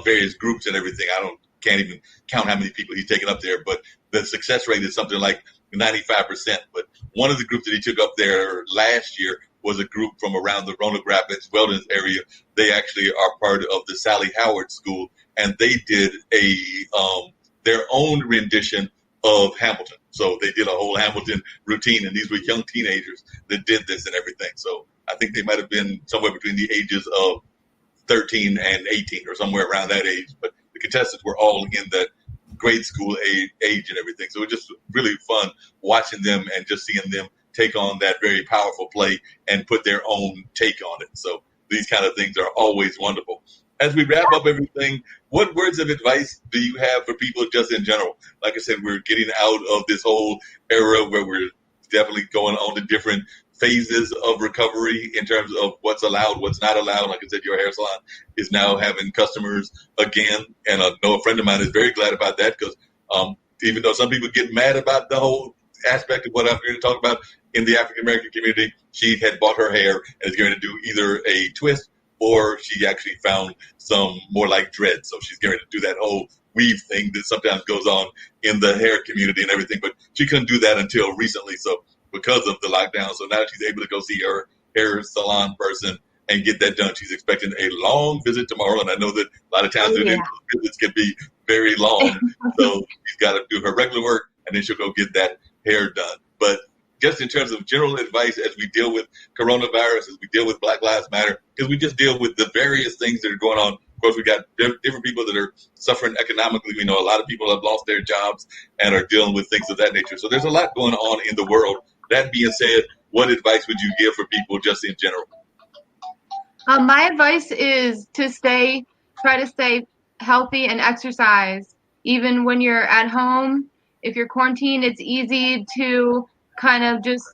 various groups and everything. Can't even count how many people he's taken up there, but the success rate is something like 95%. But one of the groups that he took up there last year was a group from around the Roanoke Rapids, Weldon area. They actually are part of the Sally Howard School, and they did their own rendition of Hamilton. So they did a whole Hamilton routine, and these were young teenagers that did this and everything. So I think they might have been somewhere between the ages of 13 and 18 or somewhere around that age. But the contestants were all in that grade school age and everything. So it was just really fun watching them and just seeing them take on that very powerful play and put their own take on it. So these kind of things are always wonderful. As we wrap up everything, what words of advice do you have for people just in general? Like I said, we're getting out of this whole era where we're definitely going on to different phases of recovery in terms of what's allowed, what's not allowed. Like I said, your hair salon is now having customers again. And I know a friend of mine is very glad about that, because even though some people get mad about the whole aspect of what I'm going to talk about in the African American community, she had bought her hair and is going to do either a twist or she actually found some more like dreads. So she's going to do that whole weave thing that sometimes goes on in the hair community and everything. But she couldn't do that until recently. So because of the lockdown, so now she's able to go see her hair salon person and get that done. She's expecting a long visit tomorrow. And I know that a lot of times visits can be very long. So she's got to do her regular work and then she'll go get that hair done. But just in terms of general advice as we deal with coronavirus, as we deal with Black Lives Matter, because we just deal with the various things that are going on. Of course, we got different people that are suffering economically. We know a lot of people have lost their jobs and are dealing with things of that nature. So there's a lot going on in the world. That being said, what advice would you give for people just in general? My advice is to try to stay healthy and exercise. Even when you're at home, if you're quarantined, it's easy to kind of just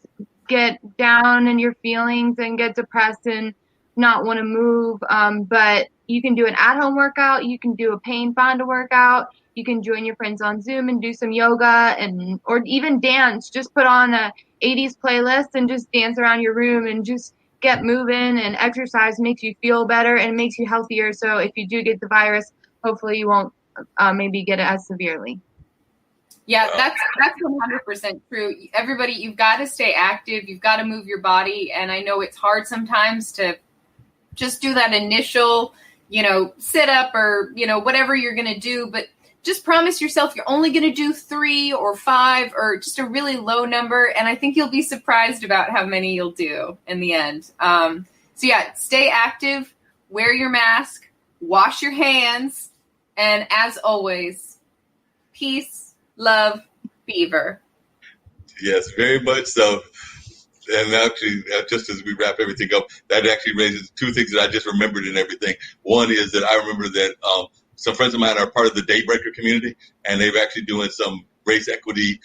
get down in your feelings and get depressed and not want to move. But you can do an at-home workout. You can do a Pain Fonda workout. You can join your friends on Zoom and do some yoga or even dance. Just put on a 80s playlist and just dance around your room and just get moving. And exercise makes you feel better and makes you healthier. So if you do get the virus, hopefully you won't maybe get it as severely. Yeah, that's 100% true. Everybody, you've got to stay active. You've got to move your body. And I know it's hard sometimes to just do that initial, sit up or, whatever you're going to do. But just promise yourself you're only going to do 3 or 5 or just a really low number. And I think you'll be surprised about how many you'll do in the end. So yeah, stay active, wear your mask, wash your hands. And as always, peace, love, Beaver. Yes, very much so. And actually, just as we wrap everything up, that actually raises 2 things that I just remembered and everything. One is that I remember that some friends of mine are part of the Daybreaker community, and they're actually doing some race equity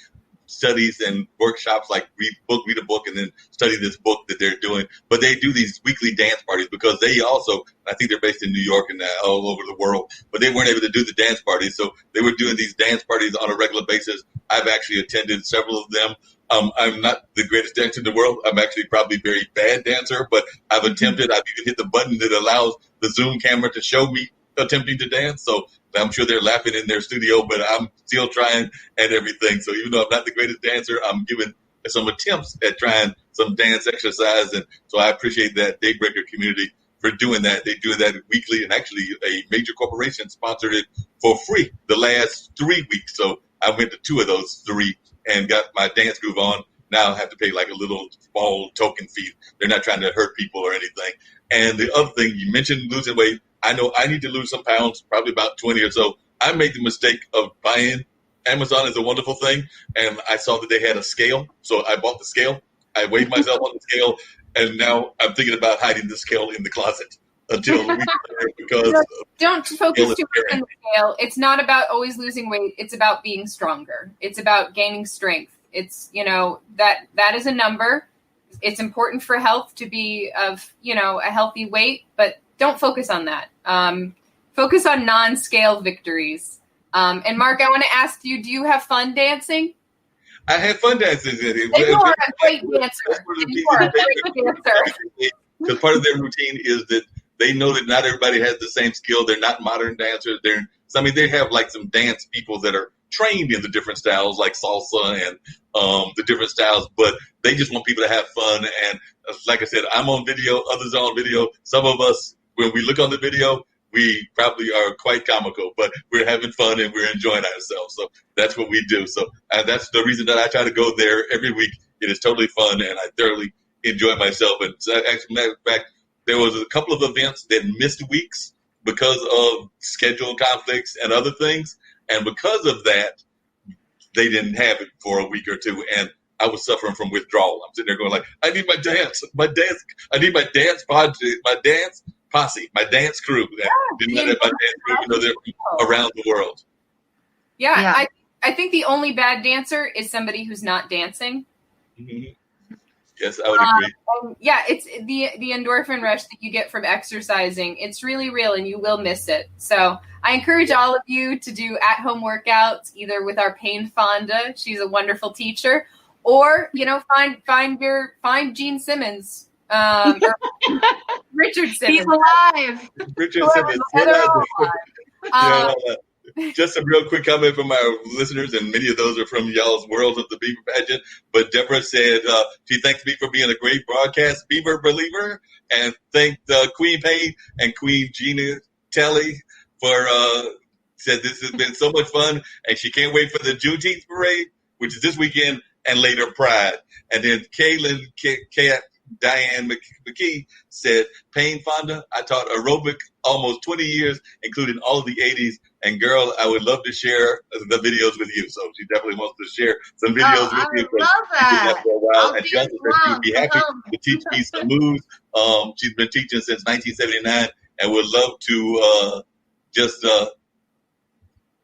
studies and workshops, like read a book and then study this book that they're doing. But they do these weekly dance parties because they also, I think they're based in New York and all over the world, but they weren't able to do the dance parties. So they were doing these dance parties on a regular basis. I've actually attended several of them. I'm not the greatest dancer in the world. I'm actually probably a very bad dancer, but I've attempted. I've even hit the button that allows the Zoom camera to show me attempting to dance. So I'm sure they're laughing in their studio, but I'm still trying and everything. So even though I'm not the greatest dancer, I'm giving some attempts at trying some dance exercise. And so I appreciate that Daybreaker community for doing that. They do that weekly, and actually a major corporation sponsored it for free the last 3 weeks. So I went to 2 of those 3 and got my dance groove on. Now I have to pay like a little small token fee. They're not trying to hurt people or anything. And the other thing, you mentioned losing weight. I know I need to lose some pounds, probably about 20 or so. I made the mistake of buying. Amazon is a wonderful thing, and I saw that they had a scale. So I bought the scale. I weighed myself on the scale, and now I'm thinking about hiding the scale in the closet until a week later because don't focus too much on the scale. It's not about always losing weight. It's about being stronger. It's about gaining strength. It's, that is a number. It's important for health to be of, a healthy weight, but don't focus on that. Focus on non-scale victories. And Mark, I want to ask you, do you have fun dancing? I had fun dancing. You are a great dancer. Because part of their routine is that they know that not everybody has the same skill. They're not modern dancers. They have like some dance people that are trained in the different styles, like salsa and the different styles, but they just want people to have fun. And like I said, I'm on video, others are on video. Some of us, when we look on the video, we probably are quite comical, but we're having fun and we're enjoying ourselves. So that's what we do. So that's the reason that I try to go there every week. It is totally fun, and I thoroughly enjoy myself. And actually, matter of fact, there was a couple of events that missed weeks because of schedule conflicts and other things. And because of that, they didn't have it for a week or 2. And I was suffering from withdrawal. I'm sitting there going like, I need my dance. I need my dance project, my dance posse, my dance crew. Didn't have my dance crew, they're around the world. Yeah. I think the only bad dancer is somebody who's not dancing. Mm-hmm. Yes, I would agree. It's the endorphin rush that you get from exercising. It's really real, and you will miss it. So I encourage all of you to do at-home workouts, either with our Pain Fonda. She's a wonderful teacher. Or, find Gene Simmons. Or Richard Simmons. He's alive. Richard Simmons. Just a real quick comment from our listeners, and many of those are from y'all's world of the Beaver Pageant. But Deborah said she thanks me for being a great broadcast Beaver believer, and thanked Queen Payne and Queen Gina Telly for said this has been so much fun, and she can't wait for the Juneteenth parade, which is this weekend, and later Pride. And then Kaylin Diane McKee said, Payne Fonda, I taught aerobic almost 20 years, including all of the 80s. And girl, I would love to share the videos with you. So she definitely wants to share some videos with you. I love that. For a while. And Justin said she would be happy to teach me some moves. She's been teaching since 1979 and would love to just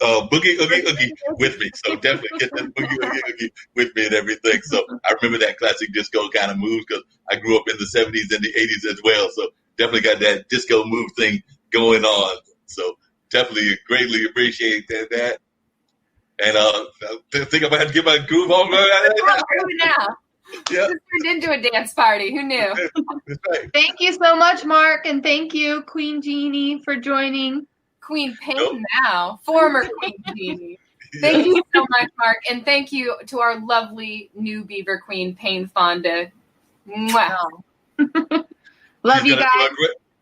boogie oogie with me. So definitely get this boogie oogie with me and everything. So I remember that classic disco kind of moves because I grew up in the 70s and the 80s as well. So definitely got that disco move thing going on. So definitely greatly appreciate that. And I think I'm going to have to get my groove on. Now. Yeah. This turned into a dance party. Who knew? That's right. Thank you so much, Mark. And thank you, Queen Jeannie, for joining. Queen Payne now, former Queen Jeannie. Thank you so much, Mark. And thank you to our lovely new Beaver Queen, Payne Fonda. Mwah. Love you guys.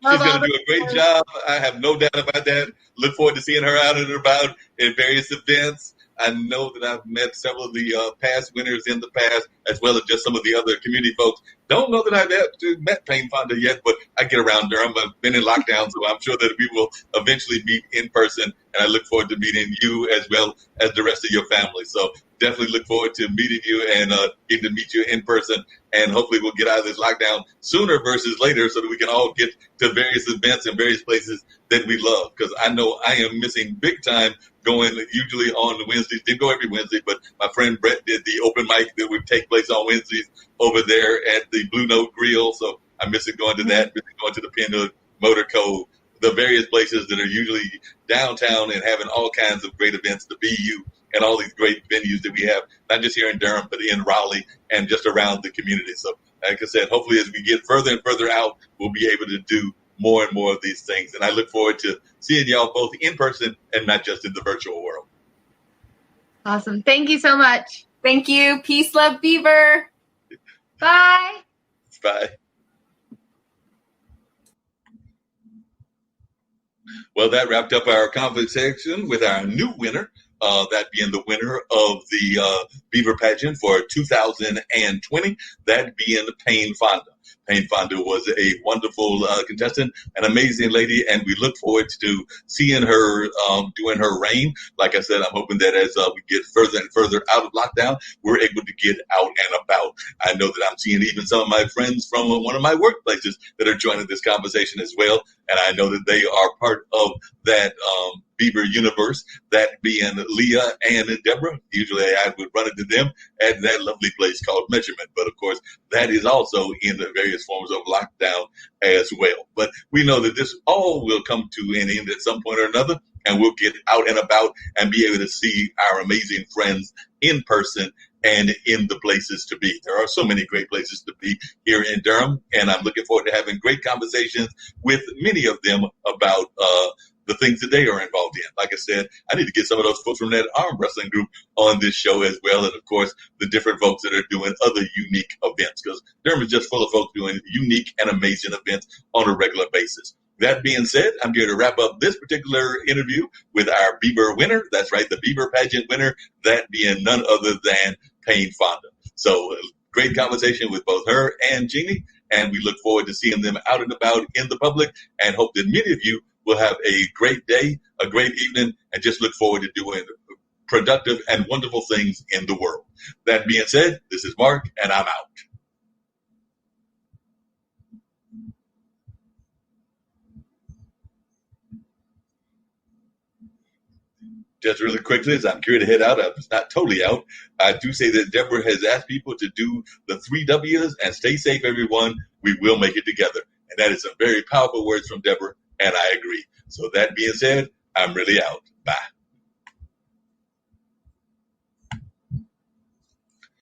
She's going to do a great job. I have no doubt about that. Look forward to seeing her out and about in various events. I know that I've met several of the past winners in the past, as well as just some of the other community folks. Don't know that I've met Payne Fonda yet, but I get around Durham. I've been in lockdown, so I'm sure that we will eventually meet in person, and I look forward to meeting you as well as the rest of your family. So definitely look forward to meeting you and getting to meet you in person, and hopefully we'll get out of this lockdown sooner versus later so that we can all get to various events and various places that we love, because I know I am missing big time going usually on Wednesdays. Didn't go every Wednesday, but my friend Brett did the open mic that would take place on Wednesdays over there at the Blue Note Grill. So I miss it going to that, miss it going to the Pinhook Motor Code, the various places that are usually downtown and having all kinds of great events, the BU and all these great venues that we have, not just here in Durham, but in Raleigh and just around the community. So like I said, hopefully as we get further and further out, we'll be able to do more and more of these things. And I look forward to seeing y'all both in person and not just in the virtual world. Awesome. Thank you so much. Thank you. Peace, love, Beaver. Bye. Bye. Well, that wrapped up our conversation with our new winner, that being the winner of the Beaver Pageant for 2020, that being Payne Fonda. Payne Fonda was a wonderful contestant, an amazing lady, and we look forward to seeing her doing her reign. Like I said, I'm hoping that as we get further and further out of lockdown, we're able to get out and about. I know that I'm seeing even some of my friends from one of my workplaces that are joining this conversation as well, and I know that they are part of that Beaver universe, that being Leah and Deborah. Usually I would run into them at that lovely place called Measurement. But of course, that is also in the various forms of lockdown as well. But we know that this all will come to an end at some point or another, and we'll get out and about and be able to see our amazing friends in person and in the places to be. There are so many great places to be here in Durham, and I'm looking forward to having great conversations with many of them about the things that they are involved in. Like I said, I need to get some of those folks from that arm wrestling group on this show as well. And of course, the different folks that are doing other unique events, because Durham is just full of folks doing unique and amazing events on a regular basis. That being said, I'm here to wrap up this particular interview with our Beaver winner. That's right, the Beaver Pageant winner, that being none other than Payne Fonda. So great conversation with both her and Jeannie, and we look forward to seeing them out and about in the public, and hope that many of you will have a great day, a great evening, and just look forward to doing productive and wonderful things in the world. That being said, this is Mark, and I'm out. Just really quickly, as I'm here to head out, I'm not totally out. I do say that Deborah has asked people to do the 3 W's and stay safe, everyone. We will make it together. And that is some very powerful words from Deborah, and I agree. So that being said, I'm really out. Bye.